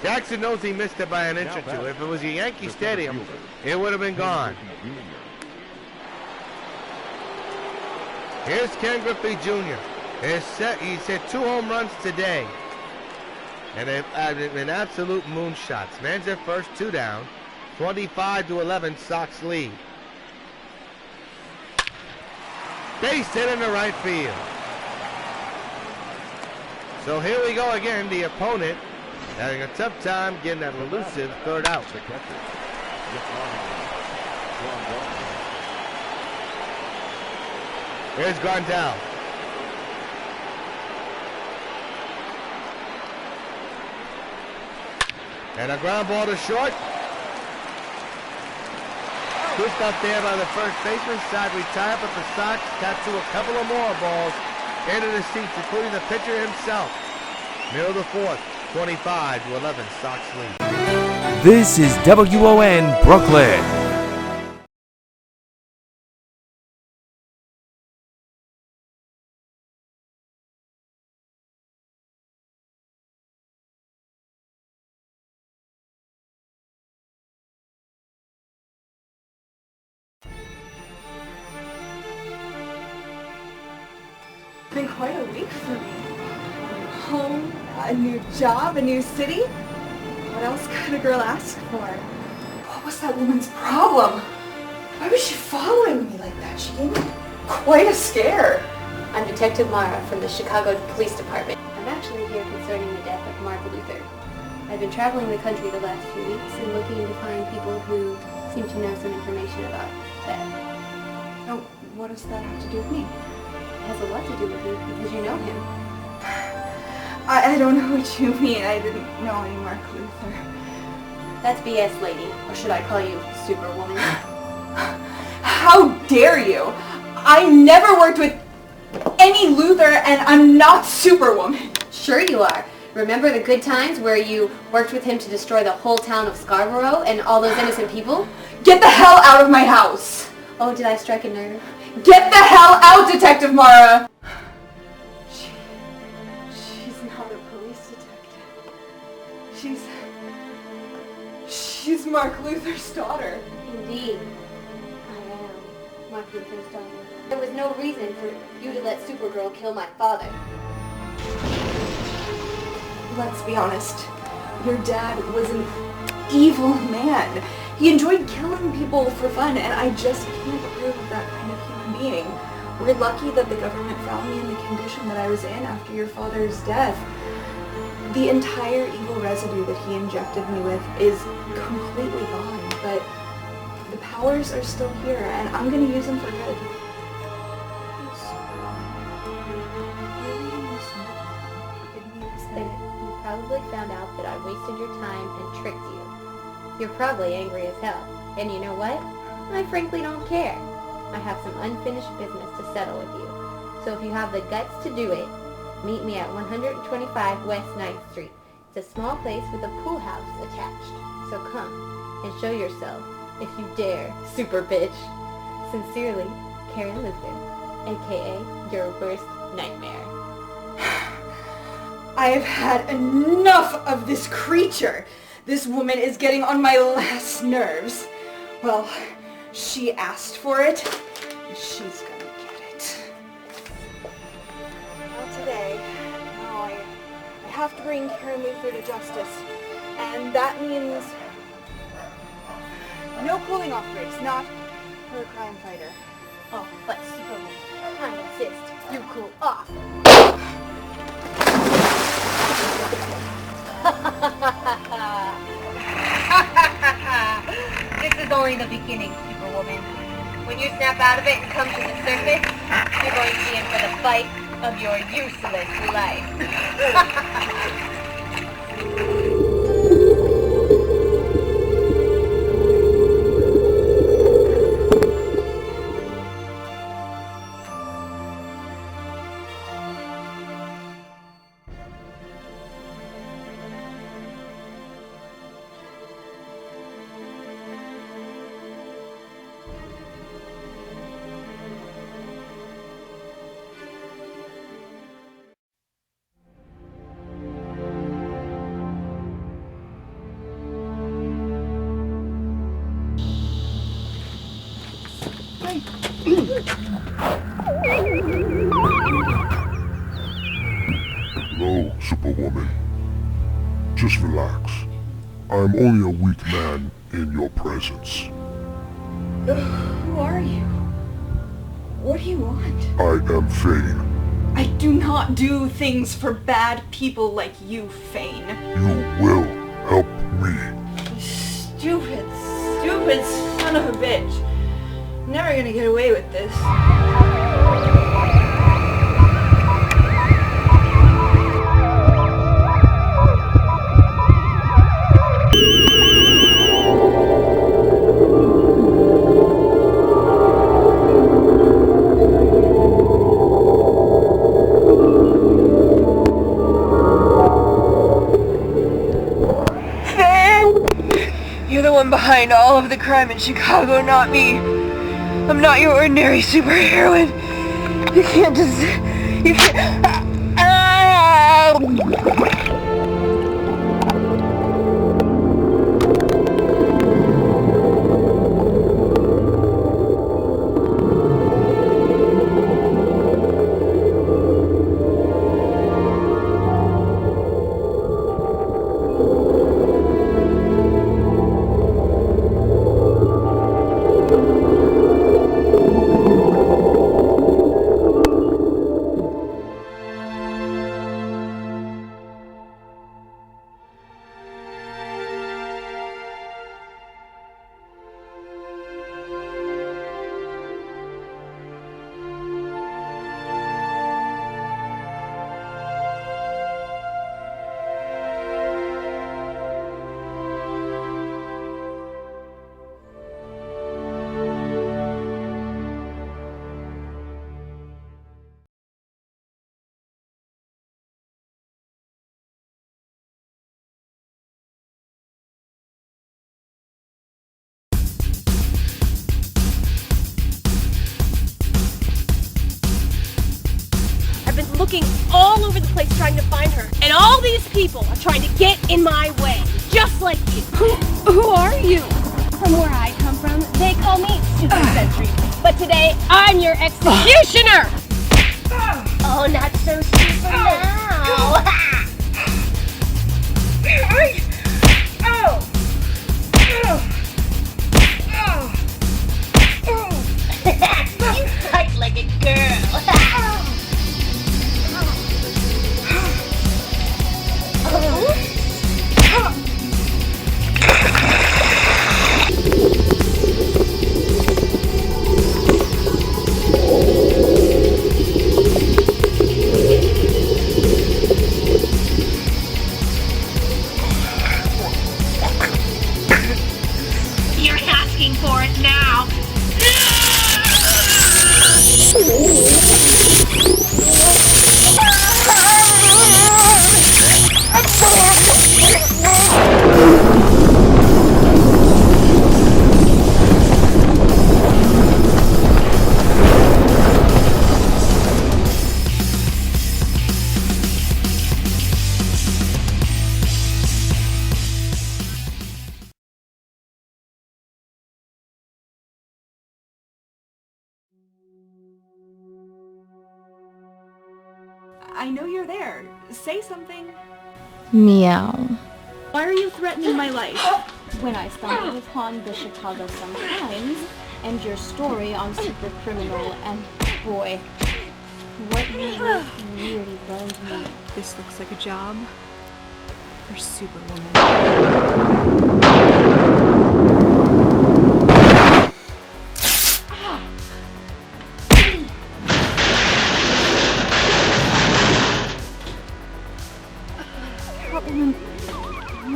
Jackson knows he missed it by an inch or two. If it was a Yankee Stadium, it would have been gone. Here's Ken Griffey Jr. He's hit 2 home runs today. And they've been absolute moonshots. Man's at first, 2 down. 25-11, Sox lead. Base hit into right field. So here we go again. The opponent having a tough time getting that elusive third out. Here's Grandal. And a ground ball to short. Scooped up there by the first baseman. Side retire, but the Sox tattoo a couple of more balls into the seats, including the pitcher himself. Middle of the fourth, 25-11, Sox lead. This is WON Brooklyn. It's been quite a week for me. Home, a new job, a new city. What else could a girl ask for? What was that woman's problem? Why was she following me like that? She gave me quite a scare. I'm Detective Mara from the Chicago Police Department. I'm actually here concerning the death of Mark Luther. I've been traveling the country the last few weeks and looking to find people who seem to know some information about that. Oh, what does that have to do with me? It has a lot to do with you because you know him. I don't know what you mean. I didn't know any Mark Luther. That's BS, lady. Or should I call you Superwoman? How dare you? I never worked with any Luther and I'm not Superwoman. Sure you are. Remember the good times where you worked with him to destroy the whole town of Scarborough and all those innocent people? Get the hell out of my house! Oh, did I strike a nerve? Get the hell out, Detective Mara! She's not a police detective. She's Mark Luther's daughter. Indeed. I am Mark Luther's daughter. There was no reason for you to let Supergirl kill my father. Let's be honest. Your dad was an evil man. He enjoyed killing people for fun, and I just can't approve of that kind of human being. We're lucky that the government found me in the condition that I was in after your father's death. The entire evil residue that he injected me with is completely gone, but the powers are still here, and I'm going to use them for good. You probably found out that I wasted your time and tricked you. You're probably angry as hell. And you know what? I frankly don't care. I have some unfinished business to settle with you. So if you have the guts to do it, meet me at 125 West 9th Street. It's a small place with a pool house attached. So come and show yourself, if you dare, super bitch. Sincerely, Karen Luther, aka your worst nightmare. I have had enough of this creature. This woman is getting on my last nerves. Well, she asked for it, and she's gonna get it. Not today. No, I have to bring Karen Luther to justice. And that means no cooling off breaks, not for a crime fighter. Oh, but Superman, I insist you cool off. This is only the beginning, Superwoman. When you snap out of it and come to the surface, you're going to be in for the fight of your useless life. Hello, Superwoman. Just relax. I'm only a weak man in your presence. Who are you? What do you want? I am Fane. I do not do things for bad people like you, Fane. You will help me. Stupid son of a bitch. I'm never gonna get away with this. You're the one behind all of the crime in Chicago, not me. I'm not your ordinary superheroine. You can't just... You can't... I've been looking all over the place trying to find her, and all these people are trying to get in my way, just like you. Who are you? From where I come from, they call me Super Sentry, but today I'm your executioner! Oh, not so super now! You fight like a girl! You're asking for it now. I know you're there. Say something. Meow. Why are you threatening my life? When I stumbled upon the Chicago Sun-Times, end your story on Super Criminal, and boy, what you wrote really burned me. This looks like a job for Superwoman. Catwoman,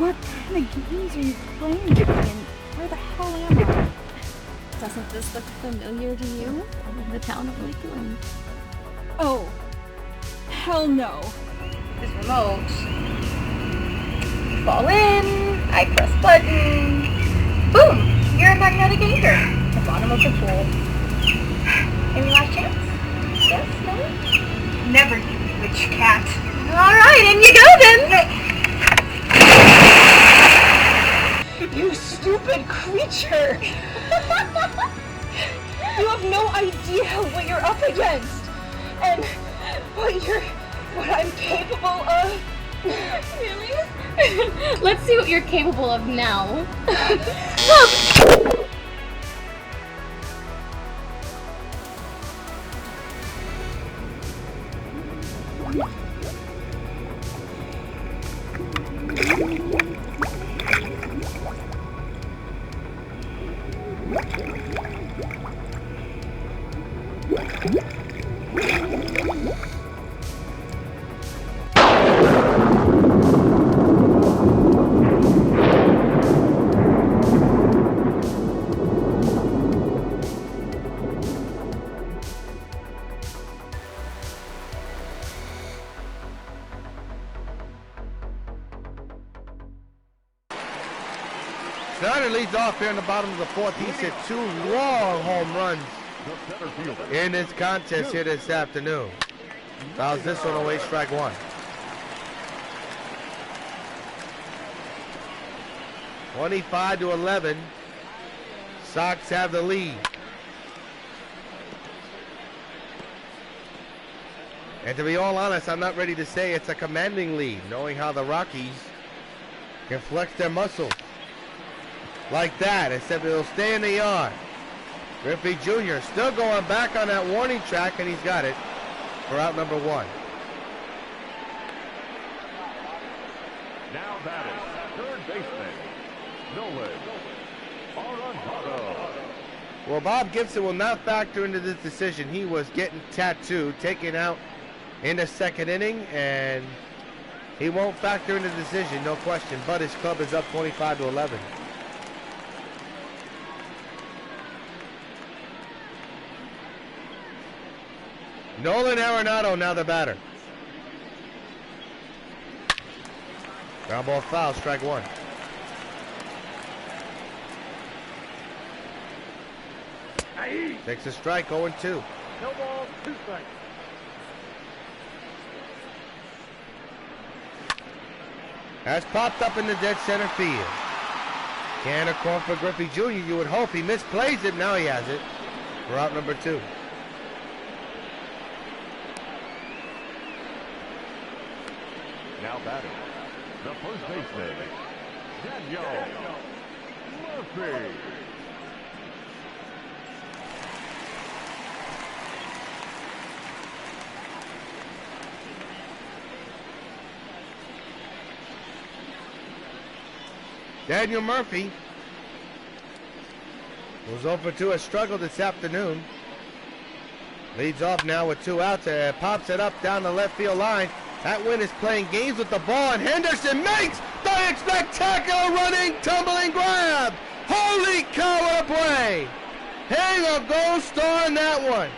what kind of games are you playing with me, and where the hell am I? Doesn't this look familiar to you? The town of Lakeland. Oh, hell no. This remote. Fall in, I press button. Boom! You're a magnetic anchor at the bottom of the pool. Any last chance? Yes? No? Never, you witch cat. Alright, in you go then! You stupid creature! You have no idea what you're up against, and what I'm capable of. Really? Let's see what you're capable of now. Snyder leads off here in the bottom of the fourth. He's hit 2 long home runs in this contest here this afternoon. Fouls this one away, strike one. (25-11). Sox have the lead. And to be all honest, I'm not ready to say it's a commanding lead, knowing how the Rockies can flex their muscles like that, except it'll stay in the yard. Griffey Jr. still going back on that warning track, and he's got it for out number 1. Now batting, third baseman, Nolan Arenado. Well, Bob Gibson will not factor into this decision. He was getting tattooed, taken out in the second inning, and he won't factor into the decision, no question. But his club is up 25-11. Nolan Arenado now the batter. Ground ball foul, strike one. Takes a strike, 0-2. No ball, 2 strikes. Has popped up in the dead center field. Can of corn for Griffey Jr. You would hope he misplays it. Now he has it for out number 2. Now batting, the first baseman, Daniel Murphy. Daniel Murphy was over to a struggle this afternoon. Leads off now with 2 outs and pops it up down the left field line. That win is playing games with the ball, and Henderson makes the spectacular running, tumbling grab. Holy cow, what a play! Hang a gold star in that one.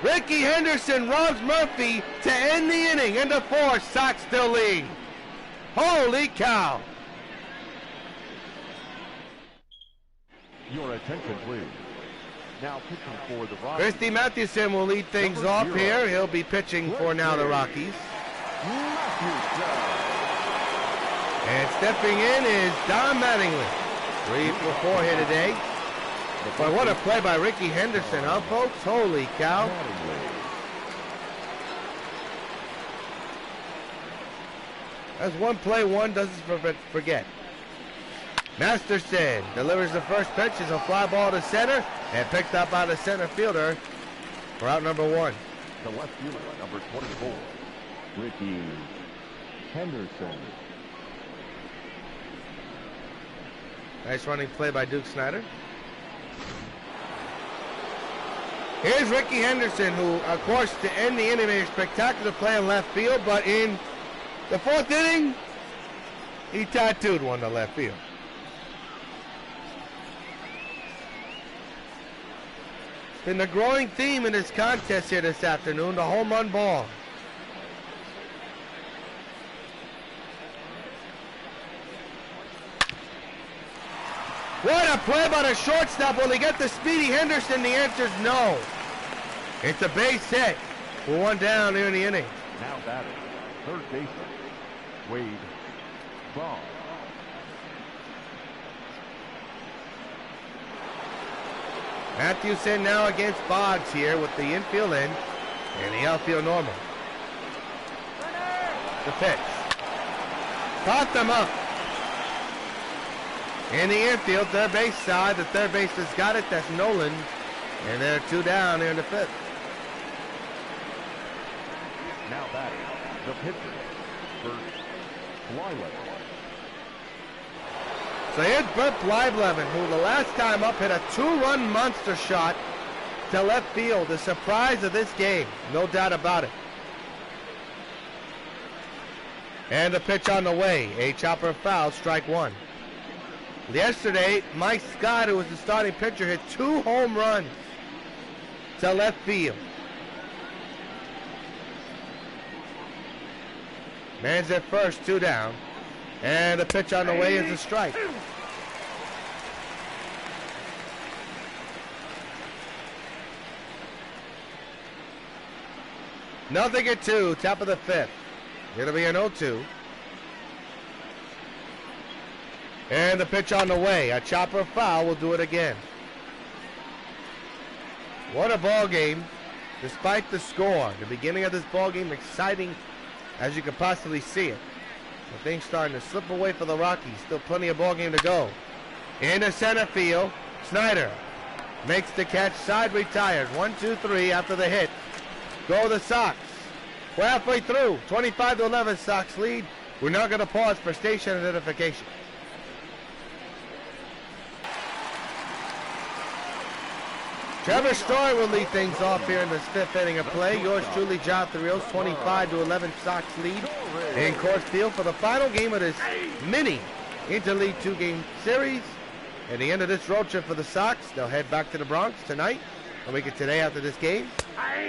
Ricky Henderson robs Murphy to end the inning. Into 4, Sox still lead. Holy cow. Your attention, please. Now pitching for the Rockies. Christy Mathewson will lead things off here. He'll be pitching for now the Rockies. And stepping in is Don Mattingly. 3 for 4 here today. But what a play by Ricky Henderson, huh, folks? Holy cow. That's one play one doesn't forget. Masterson delivers the first pitch as a fly ball to center and picked up by the center fielder for out number 1. The left fielder, number 24, Ricky Henderson. Nice running play by Duke Snider. Here's Ricky Henderson, who, of course, to end the inning, made a spectacular play in left field, but in the 4th inning, he tattooed one to left field. It's been the growing theme in this contest here this afternoon, the home run ball. What a play by the shortstop. Will he get the speedy Henderson? The answer is no. It's a base hit. We're 1 down here in the inning. Now batting, third baseman, Wade Bond. Matthewson now against Boggs here with the infield in and the outfield normal. The pitch. Caught them up. In the infield, third base side, the third baseman's got it, that's Nolan. And they're 2 down here in the 5th. Now batting, the pitcher, Bert Blyleven. So here's Bert Blyleven, who the last time up hit a 2-run monster shot to left field. The surprise of this game, no doubt about it. And the pitch on the way, a chopper foul, strike 1. Yesterday, Mike Scott, who was the starting pitcher, hit 2 home runs to left field. Man's at first, 2 down. And the pitch on the way is a strike. Nothing at 2, top of the 5th. It'll be an 0-2. And the pitch on the way. A chopper foul will do it again. What a ball game, despite the score. The beginning of this ball game exciting as you could possibly see it. The thing's starting to slip away for the Rockies. Still plenty of ball game to go. In the center field, Snider makes the catch, side retired. 1-2-3 after the hit. Go the Sox. We're halfway through. 25-11 Sox lead. We're now going to pause for station identification. Trevor Story will lead things off here in this 5th inning of play. Yours truly, Jonathan Rios, 25-11 Sox lead in Coors Field for the final game of this mini interleague 2-game series. At the end of this road trip for the Sox, they'll head back to the Bronx tonight, a week of today after this game.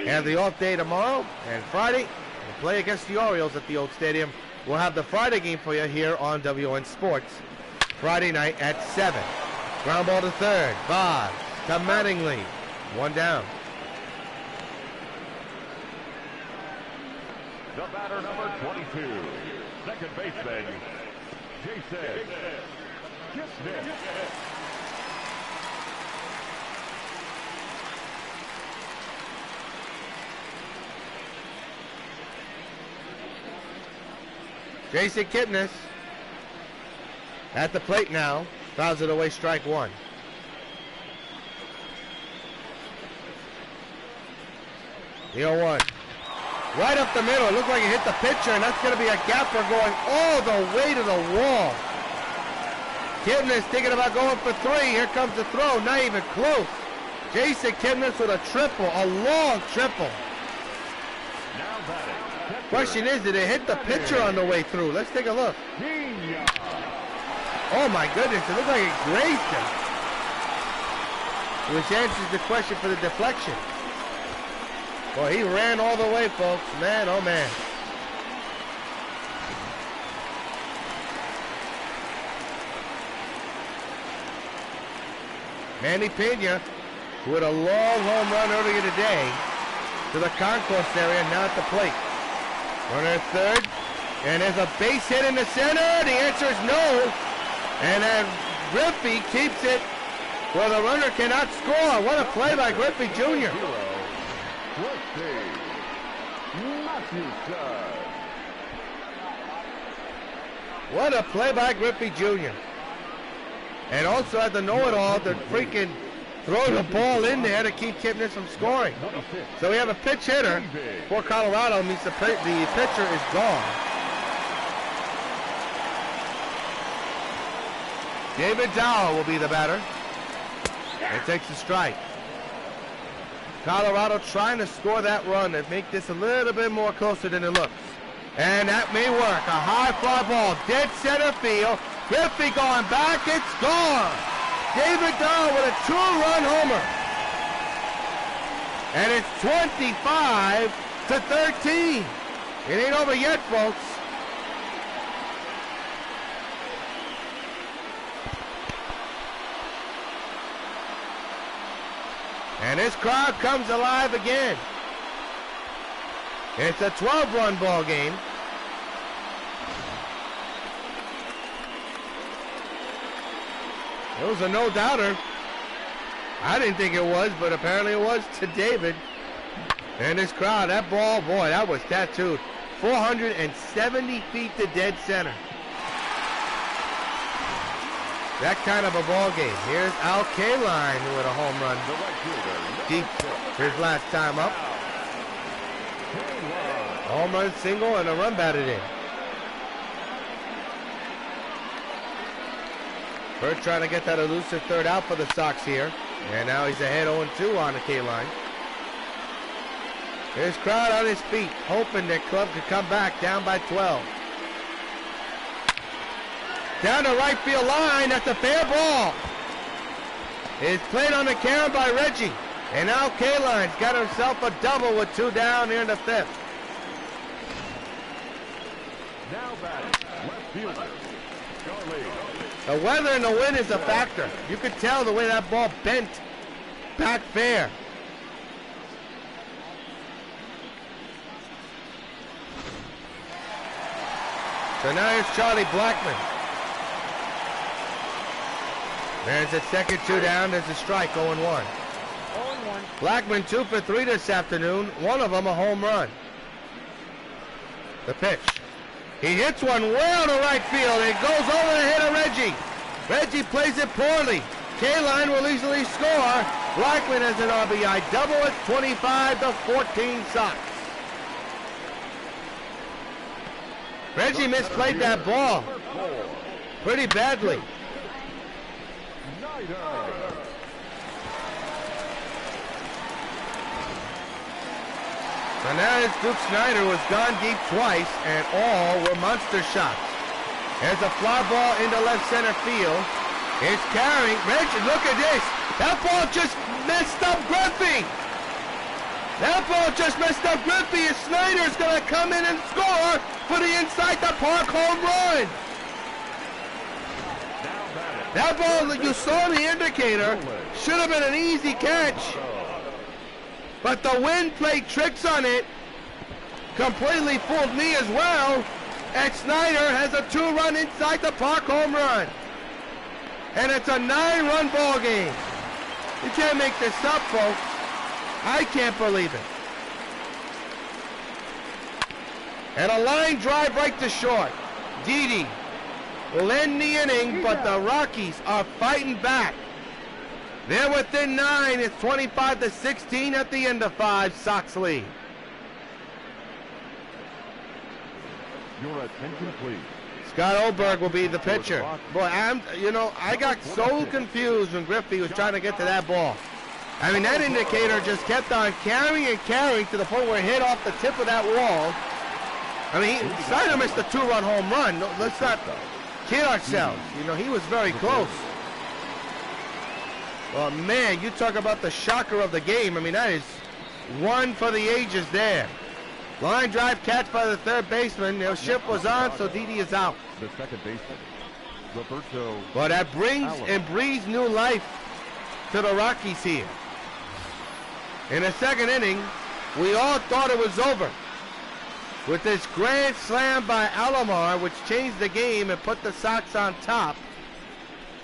Have the off day tomorrow, and Friday, we'll play against the Orioles at the old stadium. We'll have the Friday game for you here on WON Sports, Friday night at 7. Ground ball to third, Boggs to Mattingly. 1 down. The batter, number 22, second baseman, Jason Kissner. Jason Kipnis at the plate now. Fouls it away, strike 1. The 0-1. Right up the middle. It looked like it hit the pitcher, and that's going to be a gapper going all the way to the wall. Kipnis thinking about going for 3. Here comes the throw. Not even close. Jason Kipnis with a triple, a long triple. Question is, did it hit the pitcher on the way through? Let's take a look. Oh my goodness, it looked like it grazed him. Which answers the question for the deflection. Well, he ran all the way, folks. Man, oh man. Manny Pena, who had a long home run earlier today, to the concourse area, now at the plate. Runner at third, and there's a base hit in the center. The answer is no. And then Griffey keeps it where the runner cannot score. What a play by Griffey Jr. What a play by Griffey Jr. And also had the know-it-all to freaking throw the ball in there to keep Kipnis from scoring. So we have a pinch hitter for Colorado. Means the pitcher is gone. David Dow will be the batter. And takes a strike. Colorado trying to score that run and make this a little bit more closer than it looks. And that may work. A high fly ball, dead center field. Griffey going back, it's gone. David Dow with a 2-run homer. And it's 25-13. It ain't over yet, folks. And this crowd comes alive again. It's a 12-run ball game. It was a no-doubter. I didn't think it was, but apparently it was to David. And this crowd, that ball, boy, that was tattooed. 470 feet to dead center. That kind of a ball game. Here's Al Kaline with a home run. Deep his last time up. Home run single and a run batted in. Burt trying to get that elusive third out for the Sox here. And now he's ahead 0-2 on the K-line. His crowd on his feet, hoping their club could come back down by 12. Down the right field line, that's a fair ball. It's played on the carom by Reggie. And now K-line's got himself a double with 2 down here in the 5th. Now batting, left fielder, Charlie. The weather and the wind is a factor. You could tell the way that ball bent back fair. So now here's Charlie Blackmon. There's a second 2 down. There's a strike, 0-1. 0-1. Blackmon 2 for 3 this afternoon. One of them a home run. The pitch. He hits one way out of right field. It goes over the head of Reggie. Reggie plays it poorly. K-line will easily score. Blackmon has an RBI double at 25-14 Sox. Reggie misplayed that ball pretty badly. So now it's Duke Snyder was gone deep twice, and all were monster shots. There's a fly ball into left center field. It's carrying. Reggie, look at this. That ball just messed up Griffey. That ball just messed up Griffey, and Snyder's going to come in and score for the inside the park home run. That ball that you saw the indicator should have been an easy catch. But the wind played tricks on it. Completely fooled me as well. And Snyder has a 2-run inside the park home run. And it's a 9-run ball game. You can't make this up, folks. I can't believe it. And a line drive right to short. Didi will end the inning, but the Rockies are fighting back. They're within 9. It's 25-16 at the end of 5. Sox lead. Your attention, please. Scott Oberg will be the pitcher. Boy, I got so confused when Griffey was trying to get to that ball. I mean, that indicator just kept on carrying and carrying to the point where it hit off the tip of that wall. I mean, Snyder missed a 2-run home run. No, let's not kid ourselves. You know, he was very close. Oh, man, you talk about the shocker of the game. I mean, that is one for the ages there. Line drive catch by the third baseman. Their shift was on, so Didi is out. The second baseman, Roberto. Well, that brings and breathes new life to the Rockies here. In the second inning, we all thought it was over. With this grand slam by Alomar, which changed the game and put the Sox on top.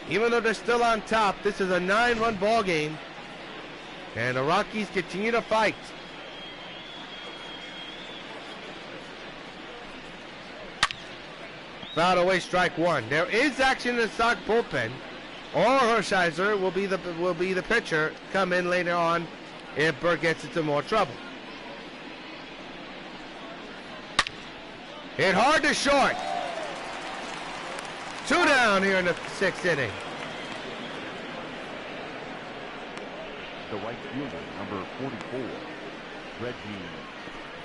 Even though they're still on top, this is a 9-run ball game. And the Rockies continue to fight. Fouled away, strike 1. There is action in the Sox bullpen. or Hershiser will be the pitcher, come in later on if Burke gets into more trouble. Hit hard to short. 2 down here in the 6th inning. The right fielder, number 44, Reggie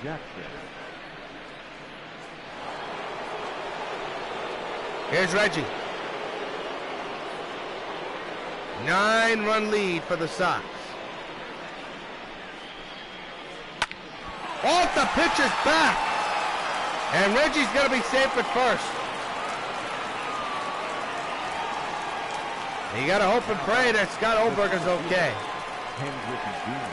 Jackson. Here's Reggie. 9-run lead for the Sox. Off the pitcher's back. And Reggie's going to be safe at first. You got to hope and pray that Scott Oberger's okay. And Griffey Jr.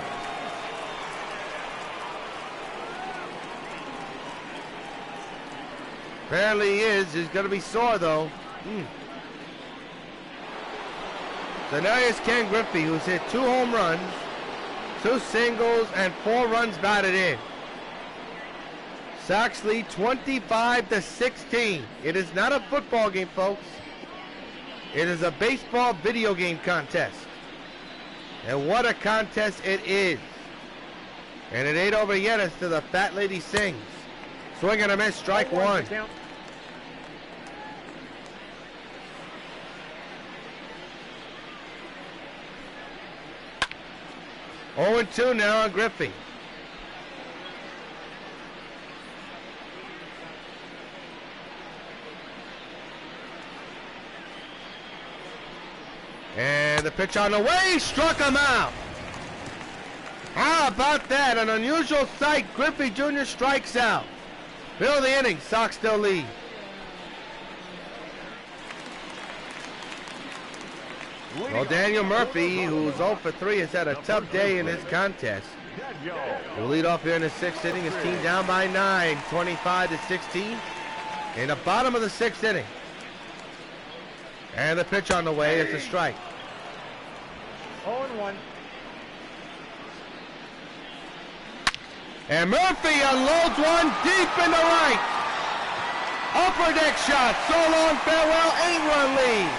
Apparently he is. He's going to be sore, though. So now here's Ken Griffey, who's hit 2 home runs, 2 singles, and 4 runs batted in. Sox lead 25-16. It is not a football game, folks. It is a baseball video game contest. And what a contest it is. And it ain't over yet as to the fat lady sings. Swing and a miss, strike 1. 0-2 now on Griffey. And the pitch on the way, struck him out. How about that? An unusual sight. Griffey Jr. strikes out. Middle of the inning, Sox still lead. Well, Daniel Murphy, who's 0 for 3, has had a tough day in this contest. He'll lead off here in the 6th inning. His team down by 9, 25-16. In the bottom of the 6th inning. And the pitch on the way, it's a strike. 0-1. And Murphy unloads one deep in the right. Upper deck shot, so long, farewell, 8-run lead.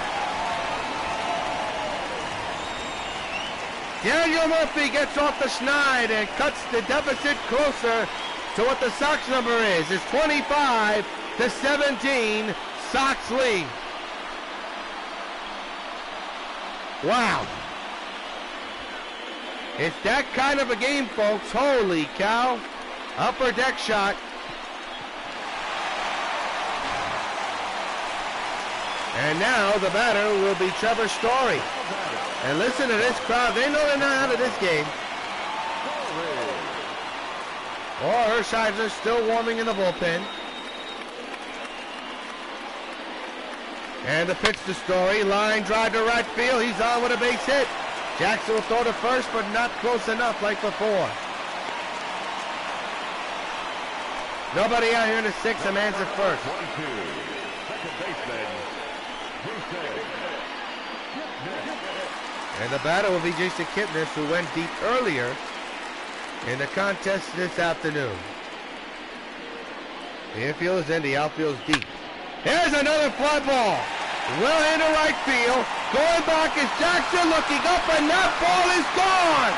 Daniel Murphy gets off the schneid and cuts the deficit closer to what the Sox number is. It's 25-17, Sox lead. Wow. It's that kind of a game, folks. Holy cow. Upper deck shot. And now the batter will be Trevor Story. And listen to this crowd. They know they're not out of this game. Oh, Hershiser's still warming in the bullpen. And the pitch to Story. Line drive to right field. He's on with a base hit. Jackson will throw to first, but not close enough like before. Nobody out here in the 6th. A man's at first. Second baseman. And the batter will be Jason Kipnis, who went deep earlier in the contest this afternoon. The infield is in, the outfield is deep. Here's another fly ball. Well into right field. Going back is Jackson, looking up, and that ball is gone.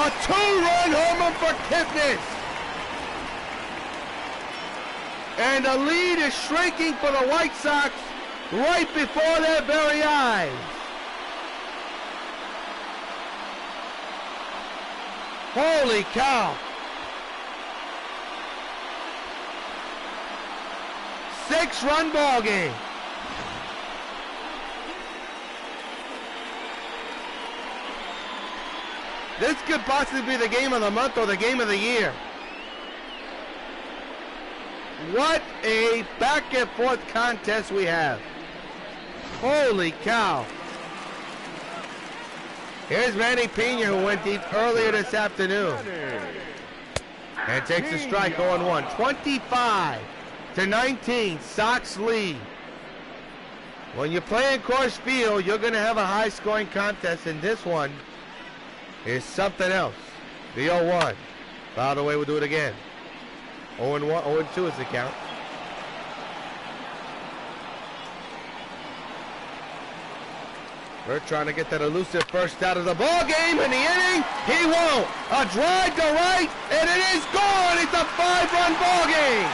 A 2-run homer for Kipnis. And the lead is shrinking for the White Sox right before their very eyes. Holy cow. 6-run ball game. This could possibly be the game of the month or the game of the year. What a back and forth contest we have. Holy cow. Here's Manny Pena, who went deep earlier this afternoon. And takes a strike, 0-1. 25-19, Sox lead. When you play in Coors Field, you're going to have a high-scoring contest, and this one is something else. The 0-1. By the way, we'll do it again. 0-1, 0-2 is the count. We're trying to get that elusive first out of the ball game in the inning. He won't. A drive to right, and it is gone. It's a 5-run ball game.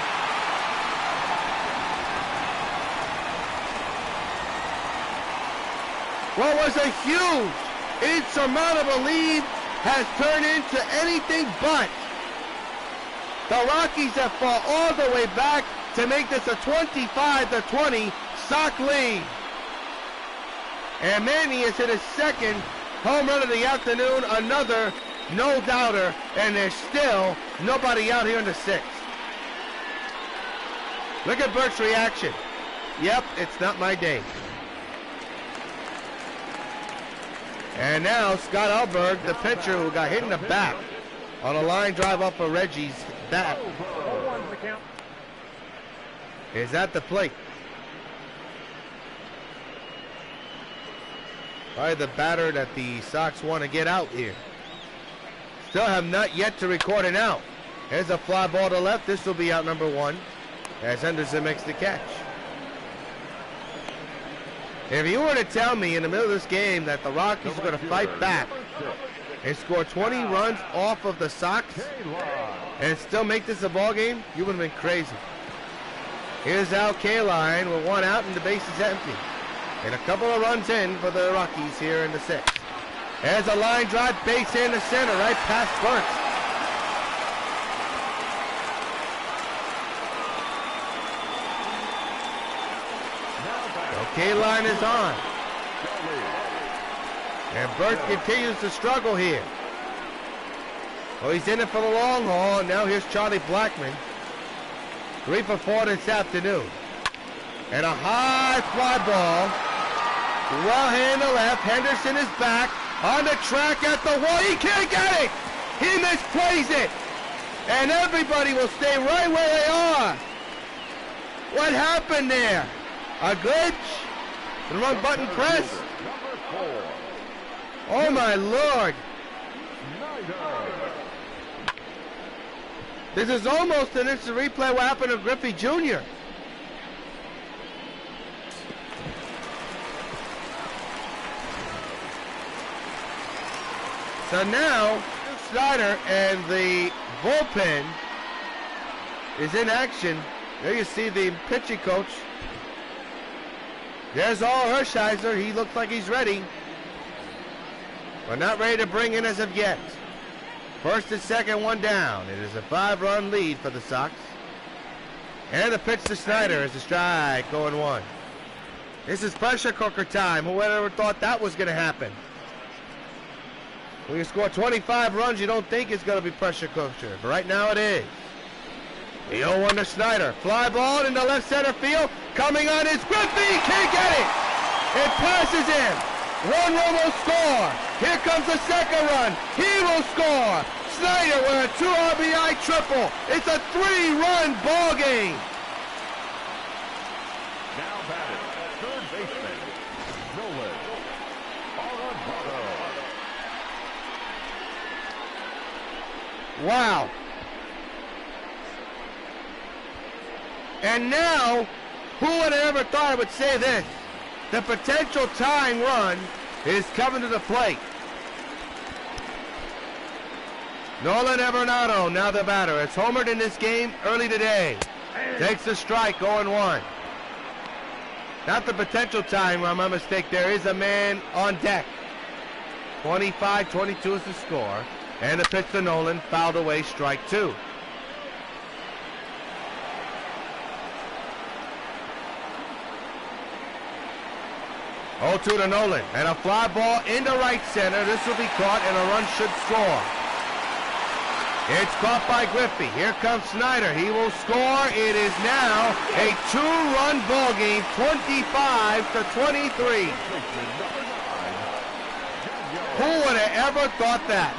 What was a huge, insurmountable lead has turned into anything but. The Rockies have fought all the way back to make this a 25-20 Sox lead. And Manny has hit his second home run of the afternoon, another no-doubter, and there's still nobody out here in the sixth. Look at Bert's reaction. Yep, it's not my day. And now Scott Alberg, the pitcher who got hit in the back on a line drive off of Reggie's bat, is at the plate. Probably the batter that the Sox want to get out here. Still have not yet to record an out. Here's a fly ball to left. This will be out number 1 as Henderson makes the catch. If you were to tell me in the middle of this game that the Rockies are going to fight back and score 20 runs off of the Sox and still make this a ball game, you would have been crazy. Here's Al Kaline with 1 out and the base is empty. And a couple of runs in for the Rockies here in the 6th. There's a line drive, base hit in the center, right past Burks. Kaline is on. And Burt continues to struggle here. Well, he's in it for the long haul, and now here's Charlie Blackmon. 3 for 4 this afternoon. And a high fly ball. Well hit in the left. Henderson is back on the track at the wall. He can't get it. He misplays it. And everybody will stay right where they are. What happened there? A glitch? The wrong button press? Oh my Lord. This is almost an instant replay what happened to Griffey Jr. So now, Snyder and the bullpen is in action. There you see the pitching coach. There's all Hershiser. He looks like he's ready. But not ready to bring in as of yet. First and second, 1 down. It is a 5-run lead for the Sox. And the pitch to Snyder is a strike, going 1. This is pressure cooker time. Who would have ever thought that was going to happen? When you score 25 runs, you don't think it's going to be pressure cooker. But right now it is. The 0-1 to Snyder. Fly ball into left center field. Coming on is Griffey. Can't get it. It passes him. 1 run will score. Here comes the second run. He will score. Snyder with a 2 RBI triple. It's a 3-run ball game. Now batting, third baseman, Nolan Arenado. Wow. And now, who would have ever thought I would say this? The potential tying run is coming to the plate. Nolan Arenado, now the batter. It's homered in this game early today. Takes the strike, 0-1. Not the potential tying run, my mistake. There is a man on deck. 25-22 is the score. And the pitch to Nolan, fouled away, strike 2. Oh-2 to Nolan, and a fly ball into right center. This will be caught, and a run should score. It's caught by Griffey. Here comes Snyder. He will score. It is now a 2-run ball game, 25-23. Who would have ever thought that?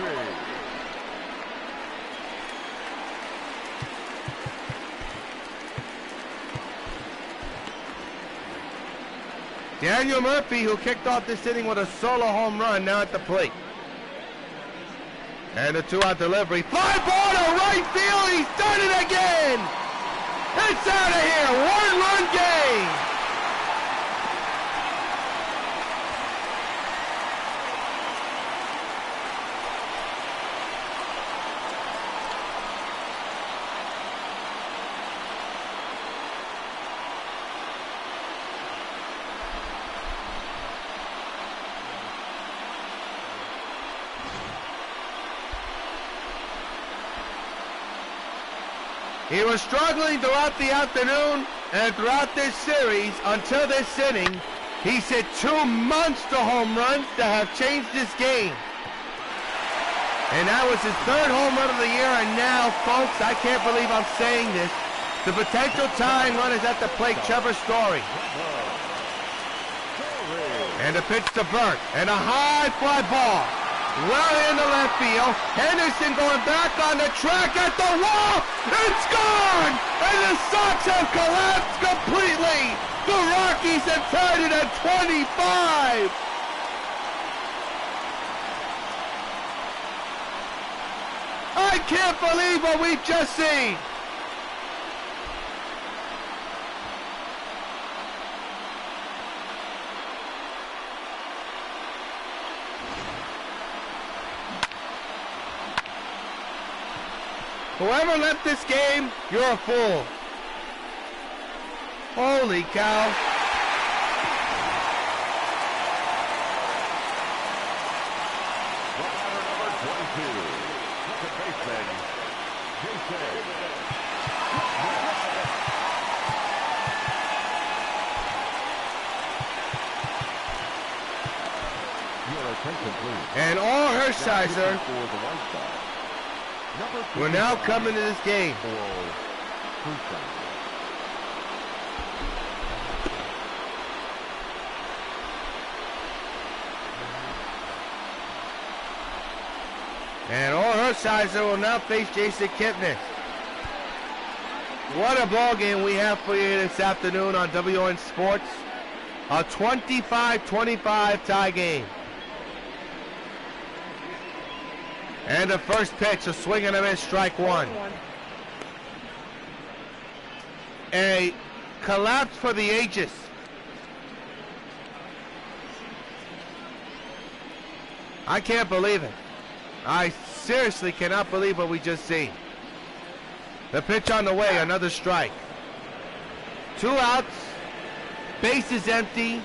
Daniel Murphy, who kicked off this inning with a solo home run, now at the plate. And a 2-out delivery. Fly ball to right field. He's done it again. It's out of here. 1-run game. He was struggling throughout the afternoon and throughout this series until this inning. He's hit 2 monster home runs that have changed this game. And that was his 3rd home run of the year, and now, folks, I can't believe I'm saying this, the potential tying run is at the plate, Trevor Story. And a pitch to Burt, and a high fly ball. Well in the left field. Henderson going back on the track at the wall. It's gone! And the Sox have collapsed completely. The Rockies have tied it at 25. I can't believe what we've just seen. Whoever left this game, you're a fool. Holy cow. Number 22, second baseman, Jason. Your attention, please. And all Hershiser For the White Sox. we're now coming to this game. And all Hershiser will now face Jason Kipnis. What a ball game we have for you this afternoon on W.O.N Sports. A 25-25 tie game. And the first pitch, a swing and a miss, strike one. A collapse for the ages. I can't believe it. I seriously cannot believe what we just seen. The pitch on the way, another strike. 2 outs, bases empty,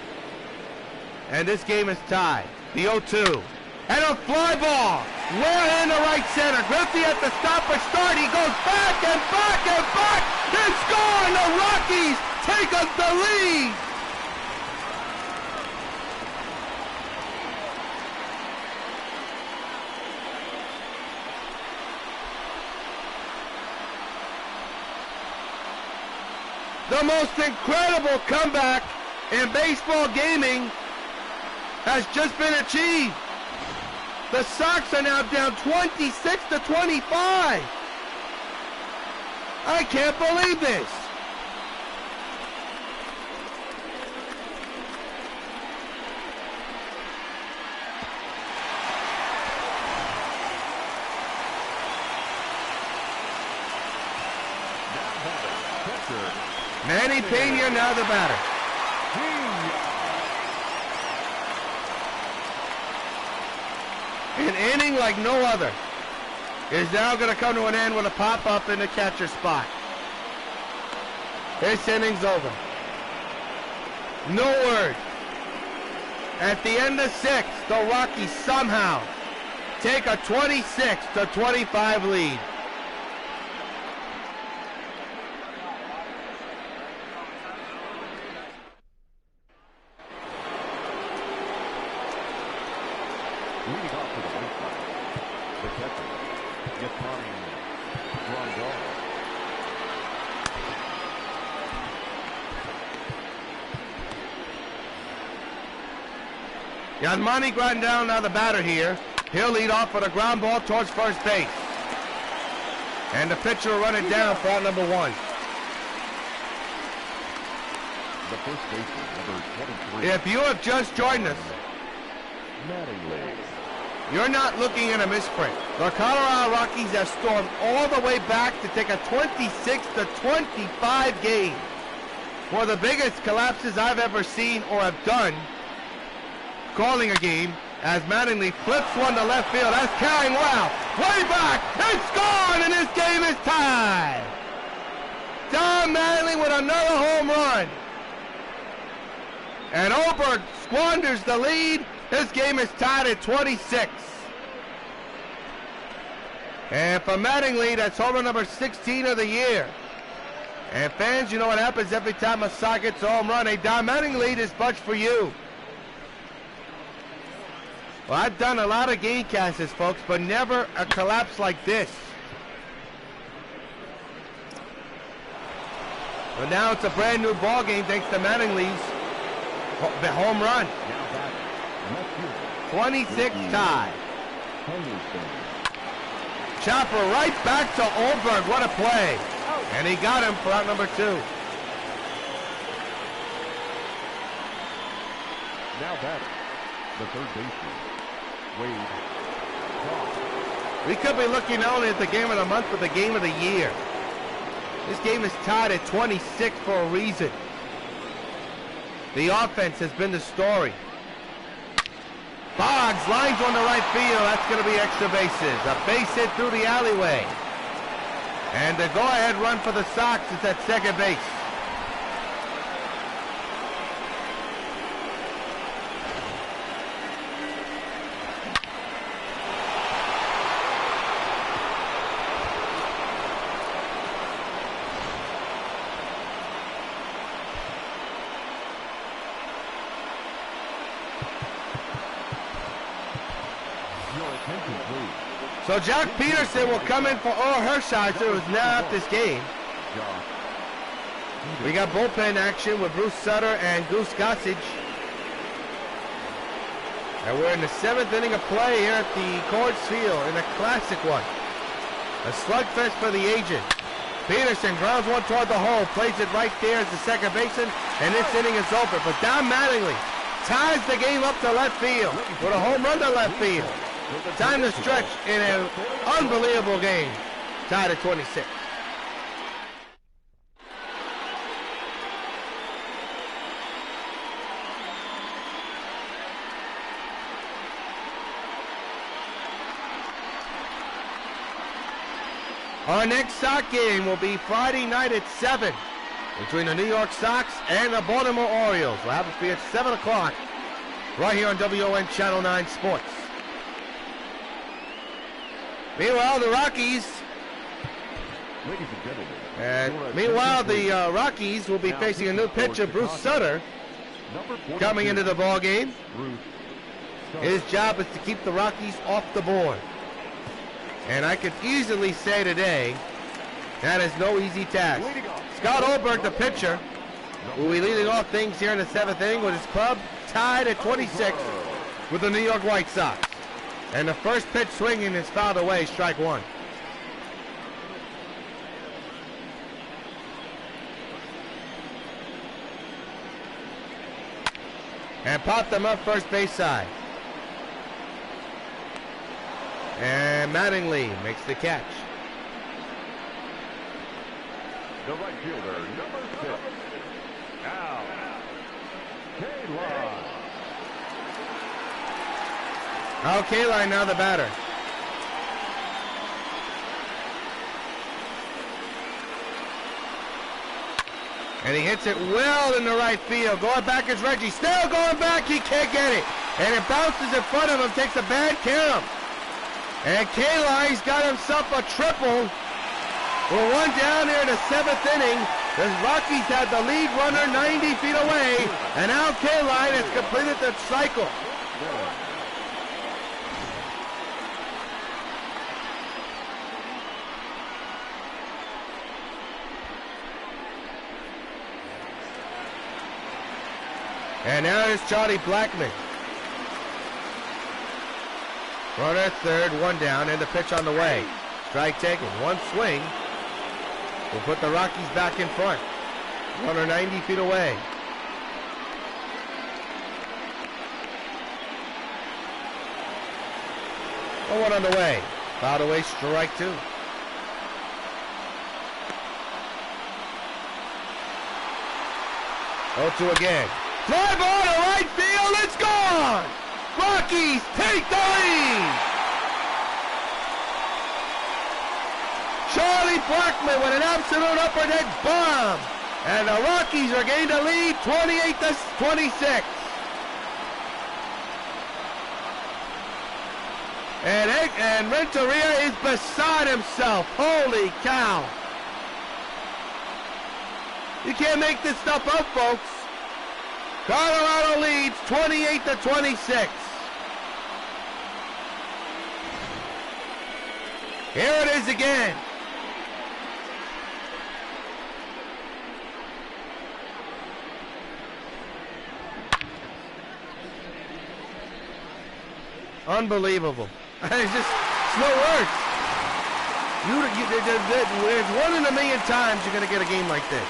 and this game is tied. The 0-2. And a fly ball, well in the right center. Griffey at the stopper start. He goes back and back and back. It's gone. The Rockies take us the lead. The most incredible comeback in baseball gaming has just been achieved. The Sox are now down 26-25. I can't believe this. Manny Pena now the batter. An inning like no other is now going to come to an end with a pop-up in the catcher spot. This inning's over. No word. At the end of 6, the Rockies somehow take a 26-25 lead. Leading off to the White Sox, the catcher, Yatani Rondon. Yasmani Grandal now the batter here. He'll lead off with a ground ball towards first base. And the pitcher will run it down for out number 1. The first baseman, number 23. If you have just joined us, you're not looking at a misprint. The Colorado Rockies have stormed all the way back to take a 26-25 game. One of the biggest collapses I've ever seen or have done calling a game, as Mattingly flips one to left field. That's carrying well. Way back. It's gone, and this game is tied. Don Mattingly with another home run. And Oberg squanders the lead. This game is tied at 26. And for Mattingly, that's home run number 16 of the year. And fans, you know what happens every time a Sox gets a home run. A Don Mattingly is bunch for you. Well, I've done a lot of game casts, folks, but never a collapse like this. But now it's a brand new ball game thanks to Mattingly's home run. 26 tie. Chopper right back to Oldberg. What a play. And he got him for out number 2. Now batter, the third baseman, Wade. We could be looking not only at the game of the month, but the game of the year. This game is tied at 26 for a reason. The offense has been the story. Boggs lines on the right field. That's going to be extra bases. A base hit through the alleyway. And the go-ahead run for the Sox is at second base. So Jack Peterson will come in for Earl Hershiser, who's now at this game. We got bullpen action with Bruce Sutter and Goose Gossage. And we're in the 7th inning of play here at the Coors Field in a classic one. A slugfest for the agent. Peterson grounds one toward the hole, plays it right there as the second baseman, and this inning is over. But Don Mattingly ties the game up to left field with a home run to left field. Time to stretch in an unbelievable game. Tied at 26. Our next Sox game will be Friday night at 7 between the New York Sox and the Baltimore Orioles. We'll have it be at 7 o'clock right here on WON Channel 9 Sports. Meanwhile, the Rockies, Rockies will be facing a new pitcher, Bruce Sutter, coming into the ball game. His job is to keep the Rockies off the board. And I could easily say today, that is no easy task. Scott Oldberg, the pitcher, will be leading off things here in the 7th inning with his club tied at 26 with the New York White Sox. And the first pitch swinging is fouled away, strike 1. And popped them up first base side. And Mattingly makes the catch. The right fielder, number 6, Al Kaline. Al Kaline now the batter. And he hits it well in the right field. Going back is Reggie. Still going back. He can't get it. And it bounces in front of him. Takes a bad care of him. And Kaline's got himself a triple. We're one down here in the 7th inning. The Rockies had the lead runner 90 feet away. And Al Kaline has completed the cycle. And now is Charlie Blackmon. Runner at third, one down, and the pitch on the way. Strike taken, one swing. Will put the Rockies back in front. Runner 90 feet away. Oh, one on the way. Fouled away, strike 2. Oh, 2 again. Fly ball to right field, it's gone! Rockies take the lead! Charlie Blackmon with an absolute upper deck bomb! And the Rockies are gaining the lead 28-26. And Renteria is beside himself. Holy cow. You can't make this stuff up, folks. Colorado leads 28-26. Here it is again. Unbelievable. It's no words. There's 1 in a million times you're going to get a game like this.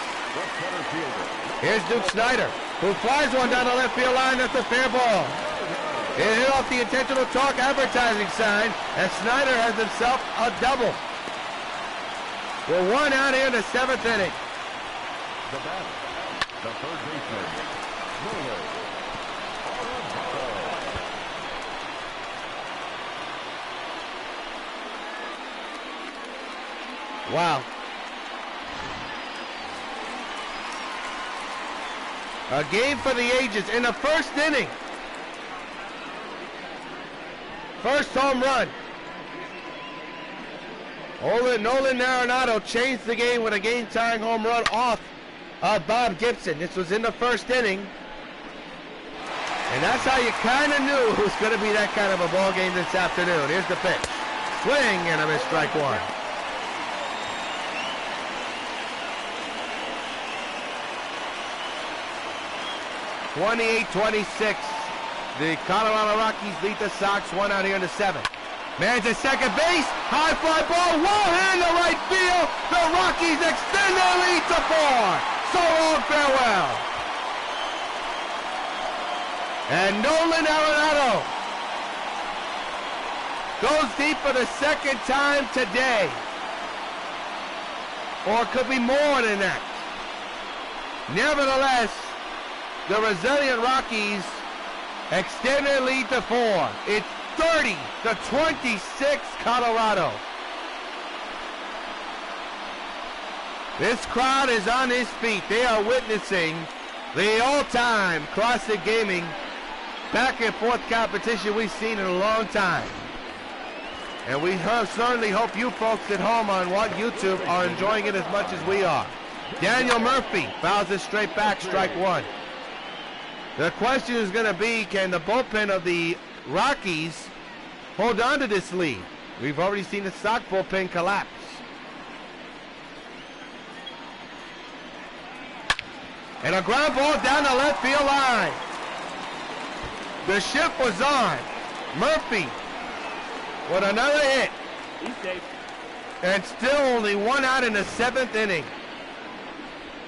Here's Duke Snyder, who flies one down the left field line. That's a fair ball. It hit off the intentional talk advertising sign, and Snyder has himself a double. We're 1 out here in the 7th inning. The batter, the third baseman, Miller. Wow. A game for the ages in the first inning. First home run. Nolan Arenado changed the game with a game-tying home run off of Bob Gibson. This was in the first inning. And that's how you kind of knew it was going to be that kind of a ball game this afternoon. Here's the pitch. Swing and a miss, strike 1. 28-26. The Colorado Rockies lead the Sox 1 out here in the 7th. Man's at second base. High fly ball. Wall hand to right field. The Rockies extend their lead to 4. So long, farewell. And Nolan Arenado goes deep for the second time today. Or it could be more than that. Nevertheless, the resilient Rockies extend their lead to 4. It's 30-26 Colorado. This crowd is on its feet. They are witnessing the all-time classic gaming back and forth competition we've seen in a long time. And we certainly hope you folks at home on YouTube are enjoying it as much as we are. Daniel Murphy fouls it straight back, strike 1. The question is going to be, can the bullpen of the Rockies hold on to this lead? We've already seen the Sox bullpen collapse. And a ground ball down the left field line. The shift was on. Murphy with another hit. He's safe. And still only 1 out in the 7th inning.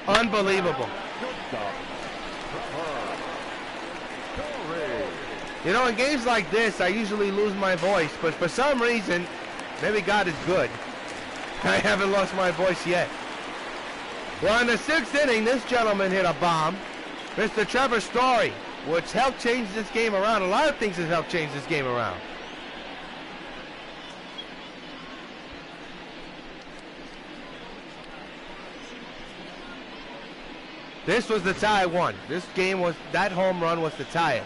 Unbelievable. Good stop. You know, in games like this, I usually lose my voice, but for some reason, maybe God is good, I haven't lost my voice yet. Well, in the 6th inning, this gentleman hit a bomb, Mr. Trevor Story, which helped change this game around. A lot of things have helped change this game around. This was the tie 1. This game was, that home run was to tie it.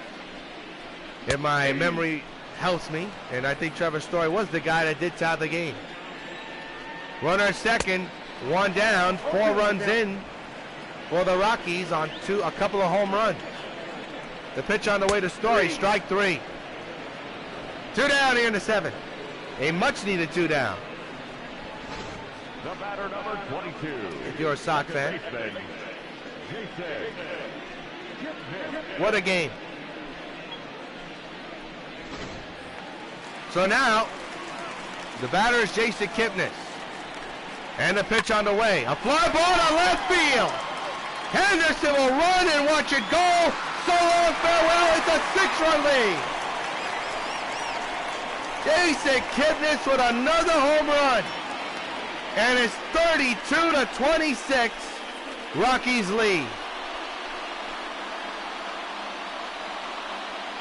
If my memory helps me, and I think Trevor Story was the guy that did tie the game. Runner at second, 1 down, 4 runs in for the Rockies on a couple of home runs. The pitch on the way to Story, strike 3. 2 down here in the 7th. A much needed 2 down. The batter, number 22. If you're a Sox fan. What a game. So now, the batter is Jason Kipnis. And the pitch on the way. A fly ball to left field. Henderson will run and watch it go. So long, farewell. It's a 6-run lead. Jason Kipnis with another home run. And it's 32-26. Rockies lead.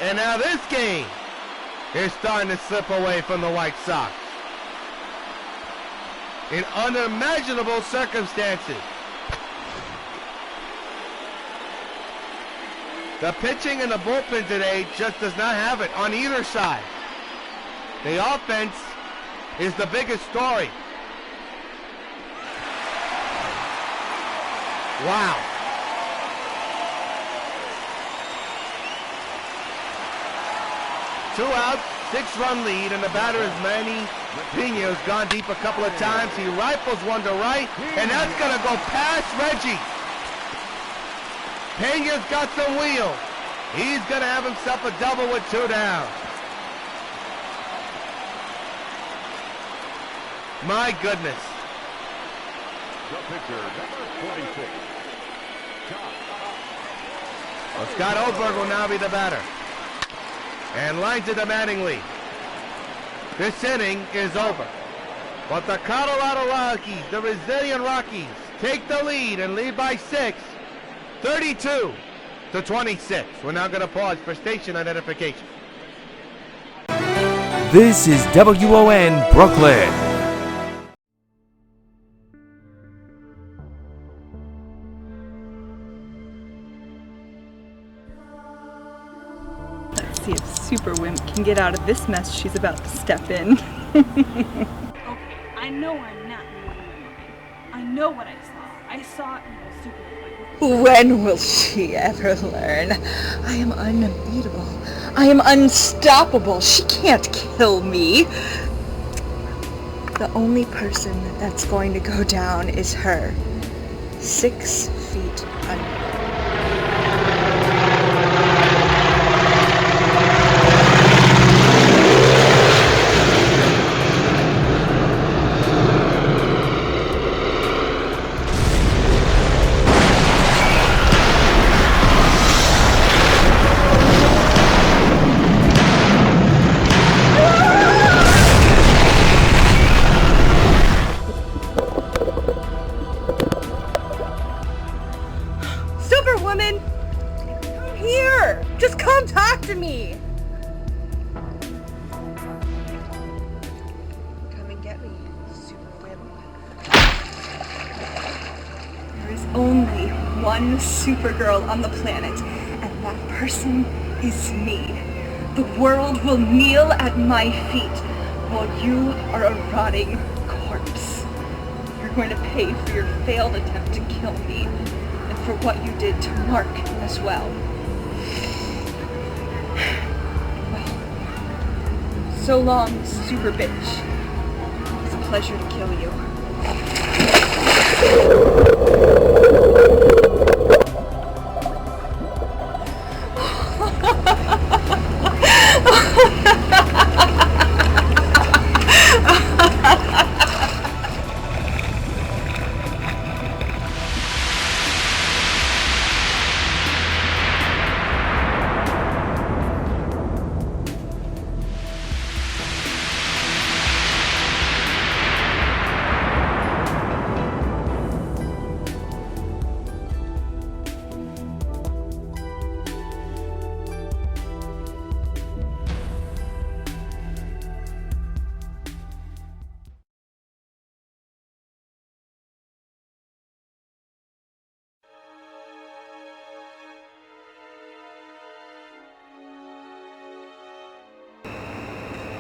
And now this game is starting to slip away from the White Sox. In unimaginable circumstances. The pitching and the bullpen today just does not have it on either side. The offense is the biggest story. Wow. Two out, 6-run lead, and the batter is Manny Pena, who's gone deep a couple of times. He rifles one to right, and that's going to go past Reggie. Pena's got some wheel. He's going to have himself a double with 2 down. My goodness. The pitcher, number 26. Well, Scott Oberg will now be the batter. And lines it to Mattingly. This inning is over. But the Colorado Rockies, the Brazilian Rockies, take the lead and lead by 6, 32-26. We're now going to pause for station identification. This is WON Brooklyn. Let's see if Superwoman can get out of this mess she's about to step in. Okay, I know I'm not reading my mind. I know what I saw. I saw Superwoman. When will she ever learn? I am unbeatable. I am unstoppable. She can't kill me. The only person that's going to go down is her. 6 feet under. Superwoman! Come here! Just come talk to me! Come and get me, Superwoman. There is only one Supergirl on the planet, and that person is me. The world will kneel at my feet while you are a rotting corpse. You're going to pay for your failed attempt to kill me, and for what you did to Mark as well. Well, so long, super bitch. It's a pleasure to kill you.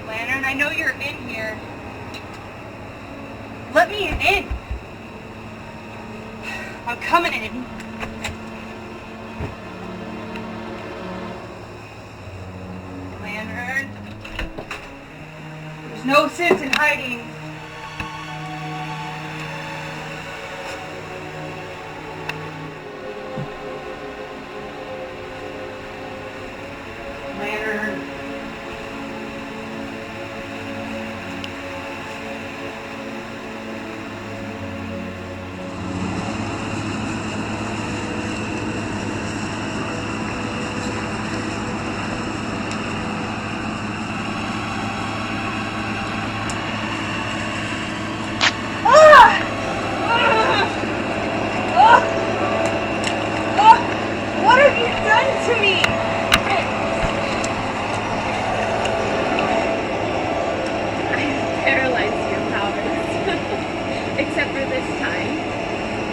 Lantern, I know you're in here. Let me in. I'm coming in. Lantern. There's no sense in hiding. Lantern. What have you done to me? Paralyze your powers. Except for this time.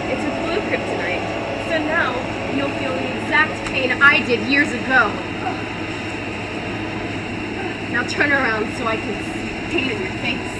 It's a blue kryptonite. So now you'll feel the exact pain I did years ago. Now turn around so I can see. pain in your face.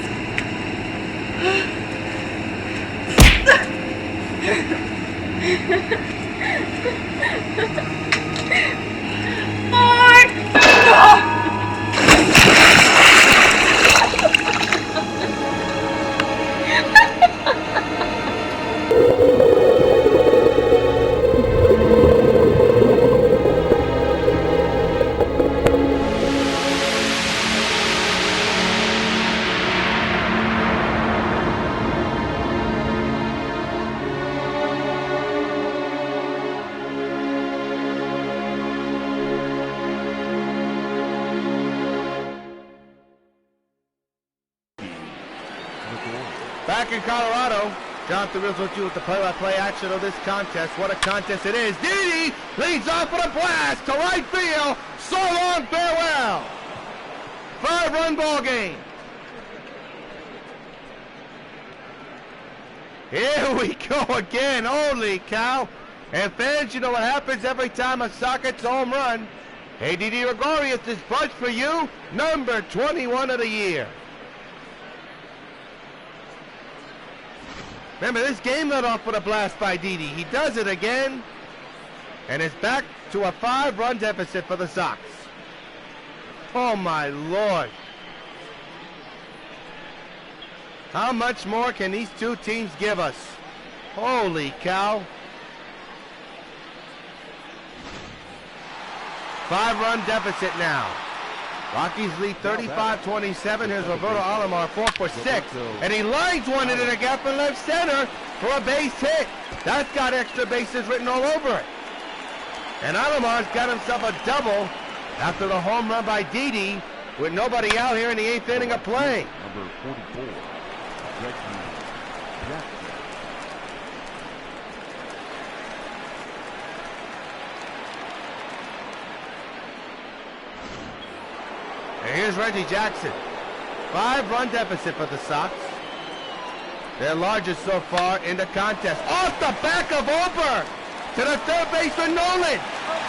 Back in Colorado, Jonathan Rios with you with the play-by-play action of this contest. What a contest it is. Didi leads off with a blast to right field. So long, farewell. 5-run ball game. Here we go again. Holy cow. And fans, you know what happens every time a Sox hits a home run. Hey, Didi Gregorius, this bunch for you, number 21 of the year. Remember, this game led off with a blast by Didi. He does it again, and it's back to a 5-run deficit for the Sox. Oh, my Lord. How much more can these two teams give us? Holy cow. 5-run deficit now. Rockies lead 35-27. Here's Roberto Alomar, 4 for 6. And he lines one into the gap in left center for a base hit. That's got extra bases written all over it. And Alomar's got himself a double after the home run by Didi with nobody out here in the 8th inning of play. Number 44, Reggie Jackson. And here's Reggie Jackson. 5-run deficit for the Sox. Their largest so far in the contest. Off the back of Ober to the third baseman Nolan.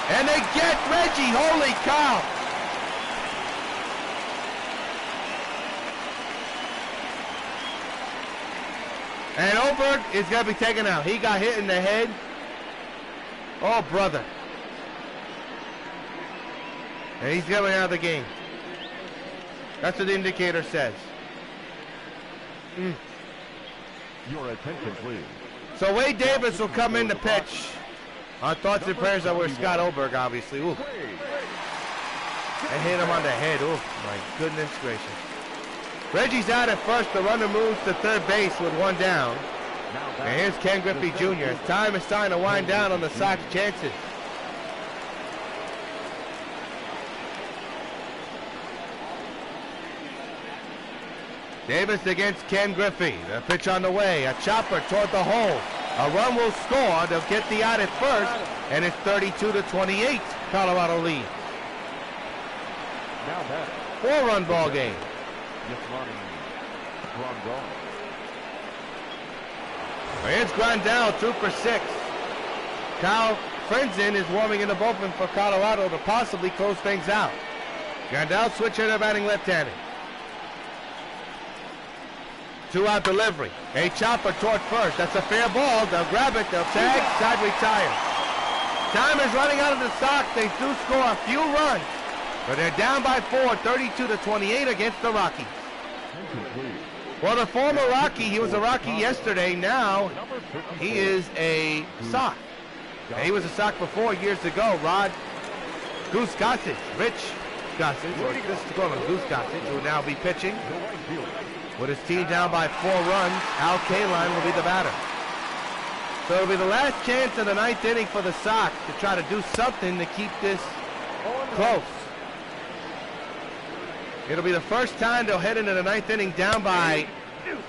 And they get Reggie. Holy cow. And Ober is going to be taken out. He got hit in the head. Oh, brother. And he's going out of the game. That's what the indicator says. Your attention, please. So Wade Davis will come in to pitch. Our thoughts and prayers are with Scott Oberg, obviously. Ooh. And hit him on the head. Oh, my goodness gracious. Reggie's out at first. The runner moves to third base with 1 down. And here's Ken Griffey Jr. His time is starting to wind down on the Sox chances. Davis against Ken Griffey. The pitch on the way. A chopper toward the hole. A run will score. They'll get the out at first. And it's 32-28. Colorado lead. Now that 4-run ball game. It's Grandal, 2 for 6. Kyle Frenzen is warming in the bullpen for Colorado to possibly close things out. Grandal switching to batting left-handed. 2-out delivery. A chopper toward first. That's a fair ball. They'll grab it. They'll tag. Side retire. Time is running out of the Sox. They do score a few runs, but they're down by 4, 32-28 against the Rockies. Well, the former Rocky, he was a Rocky yesterday. Now he is a Sox. He was a Sox before years ago. Rod Goose Gossage, Rich Gossage, or this is called him Goose Gossage, who will now be pitching. With his team down by 4 runs, Al Kaline will be the batter. So it'll be the last chance of the 9th inning for the Sox to try to do something to keep this close. It'll be the first time they'll head into the 9th inning down by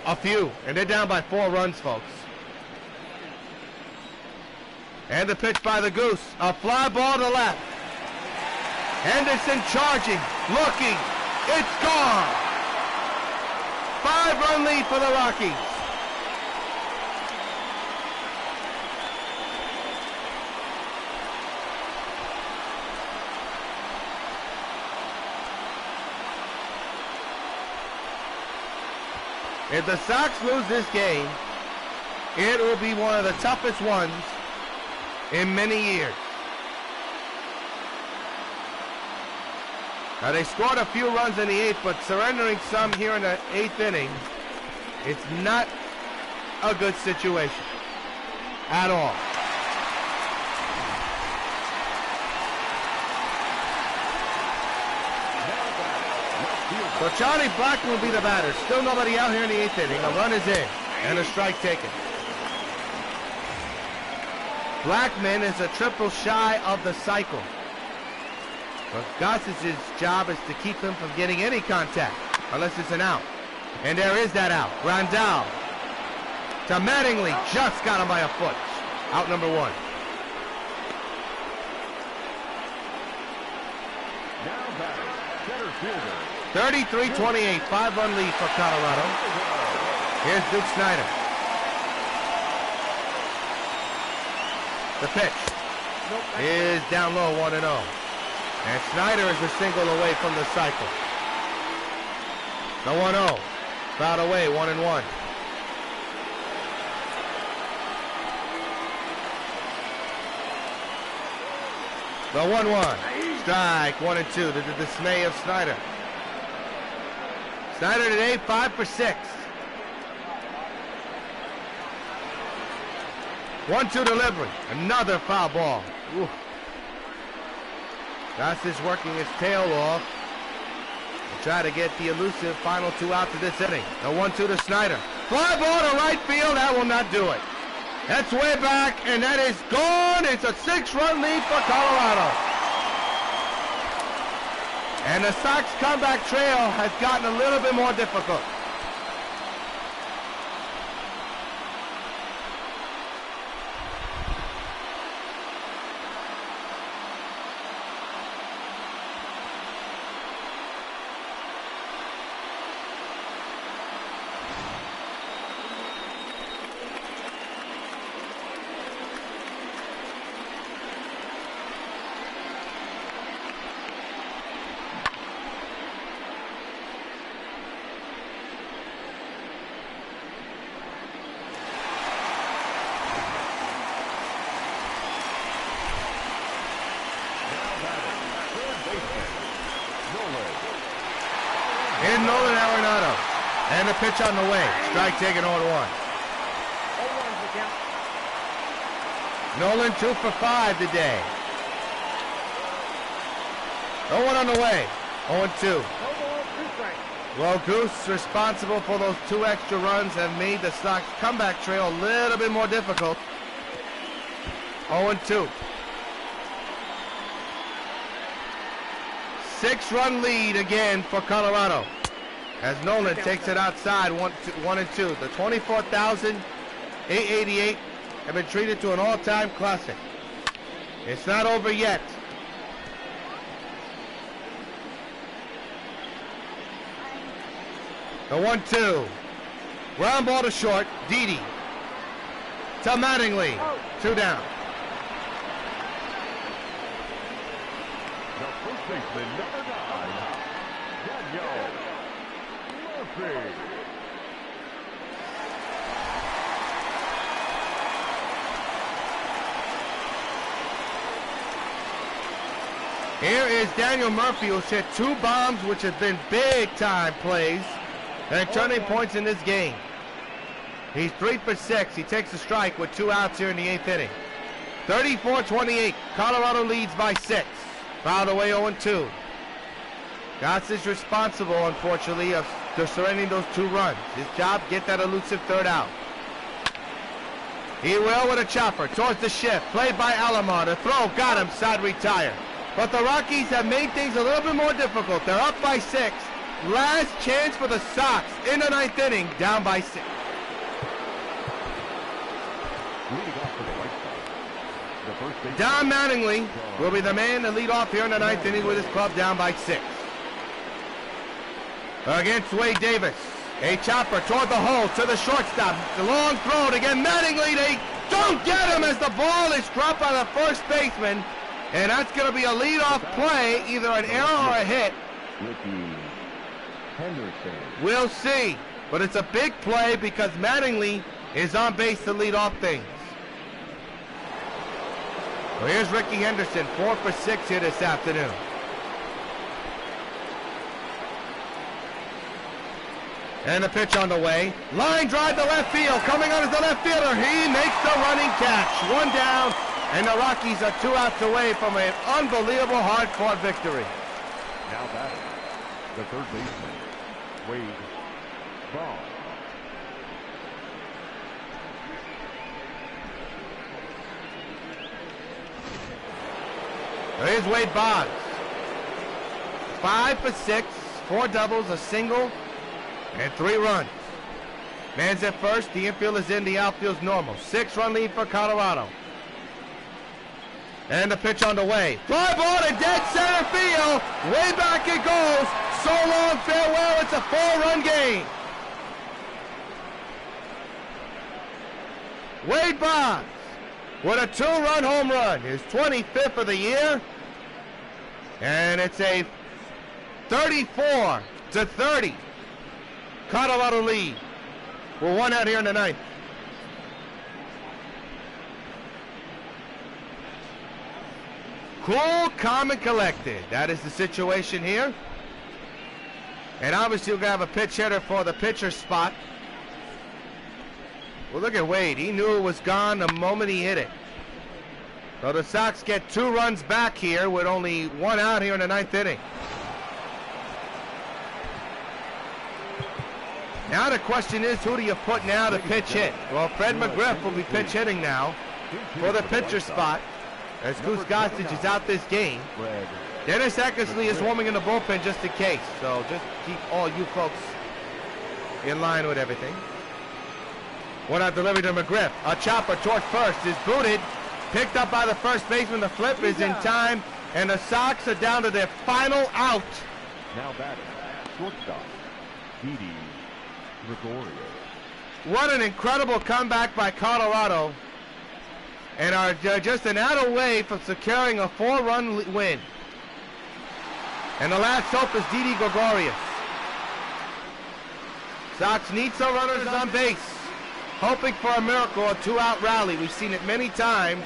a few. And they're down by 4 runs, folks. And the pitch by the Goose. A fly ball to left. Henderson charging, looking. It's gone. 5-run lead for the Rockies. If the Sox lose this game, it will be one of the toughest ones in many years. Now, they scored a few runs in the 8th, but surrendering some here in the 8th inning, it's not a good situation at all. So Charlie Blackmon will be the batter. Still nobody out here in the 8th inning. A run is in and a strike taken. Blackmon is a triple shy of the cycle. But Goss's job is to keep him from getting any contact, unless it's an out. And there is that out. Grandal to Mattingly, just got him by a foot. Out number 1. Now batting, center fielder. 33-28, 5-run lead for Colorado. Here's Duke Snider. The pitch is down low, 1-0. And Snider is a single away from the cycle. The 1-0, fouled away, 1-1. The 1-1, strike, 1-2 to the dismay of Snider. Snider today, 5 for 6. 1-2 delivery, another foul ball. Ooh. Goss is working his tail off to try to get the elusive final 2 outs of this inning. The 1-2 to Snider. Fly ball to right field, that will not do it. That's way back, and that is gone. It's a 6-run lead for Colorado. And the Sox comeback trail has gotten a little bit more difficult. In Nolan Arenado. And the pitch on the way. Strike taken 0-1. Nolan 2 for 5 today. 0-1 on the way. 0-2. Well, Goose, responsible for those 2 extra runs, have made the Sox comeback trail a little bit more difficult. 0-2. 6-run lead again for Colorado as Nolan takes it outside 1-2. The 24,888 have been treated to an all-time classic. It's not over yet. The 1-2. Ground ball to short. Didi to Mattingly. 2 down. The first baseman, number 9, Daniel Murphy. Here is Daniel Murphy, who's hit 2 bombs, which have been big-time plays and turning points in this game. He's 3 for 6. He takes a strike with 2 outs here in the 8th inning. 34-28. Colorado leads by 6. Fouled away 0-2. Goss is responsible, unfortunately, of surrendering those 2 runs. His job, get that elusive 3rd out. He will with a chopper towards the shift. Played by Alomar. The throw got him. Side retire. But the Rockies have made things a little bit more difficult. They're up by 6. Last chance for the Sox in the 9th inning. Down by 6. Don Mattingly will be the man to lead off here in the 9th inning with his club down by 6. Against Wade Davis. A chopper toward the hole to the shortstop. The long throw to get Mattingly. They don't get him as the ball is dropped by the first baseman. And that's going to be a leadoff play, either an error or a hit. We'll see. But it's a big play because Mattingly is on base to lead off things. Well, here's Ricky Henderson, 4 for 6 here this afternoon. And the pitch on the way. Line drive to left field. Coming on is the left fielder. He makes the running catch. 1 down, and the Rockies are 2 outs away from an unbelievable hard-fought victory. Now batting, the third baseman, Wade Ball. Here's Wade Boggs. 5 for 6, 4 doubles, a single, and 3 runs. Man's at first, the infield is in, the outfield's normal. 6-run lead for Colorado. And the pitch on the way. Fly ball to dead center field. Way back it goes. So long, farewell. It's a 4-run game. Wade Boggs with a 2-run home run. His 25th of the year. And it's a 34-30 Colorado lead. We're 1 out here in the 9th. Cool, calm, and collected. That is the situation here. And obviously we're going to have a pitch hitter for the pitcher spot. Well, look at Wade. He knew it was gone the moment he hit it. So the Sox get 2 runs back here with only 1 out here in the 9th inning. Now the question is, who do you put now to pitch hit? Well, Fred McGriff will be pitch hitting now for the pitcher spot, as Goose Gossage is out this game. Dennis Eckersley is warming in the bullpen just in case. So just keep all you folks in line with everything. One out delivery to McGriff. A chopper towards first is booted. Picked up by the first baseman. The flip is in time. And the Sox are down to their final out. Now batting, shortstop, Didi Gregorius. What an incredible comeback by Colorado. And are just an out away from securing a 4-run win. And the last hope is Didi Gregorius. Sox need some runners on base, hoping for a miracle, a 2-out rally. We've seen it many times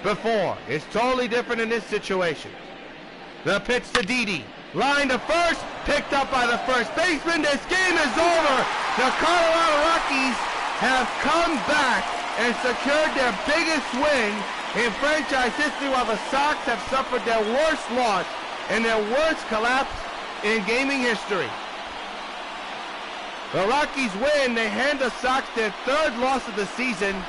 before. It's totally different in this situation. The pitch to Didi. Line to first, picked up by the first baseman. This game is over. The Colorado Rockies have come back and secured their biggest win in franchise history, while the Sox have suffered their worst loss and their worst collapse in gaming history. The Rockies win. They hand the Sox their 3rd loss of the season.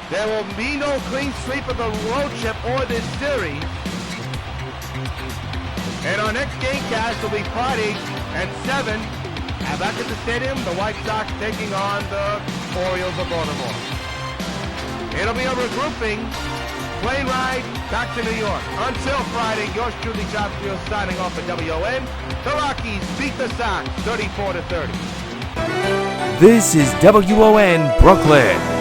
There will be no clean sweep of the road trip or this series. And our next gamecast will be Friday at 7. And back at the stadium, the White Sox taking on the Orioles of Baltimore. It'll be a regrouping, plane ride back to New York. Until Friday, yours truly, John Field, signing off at W.O.N. The Rockies beat the Sox 34-30. This is WON Brooklyn.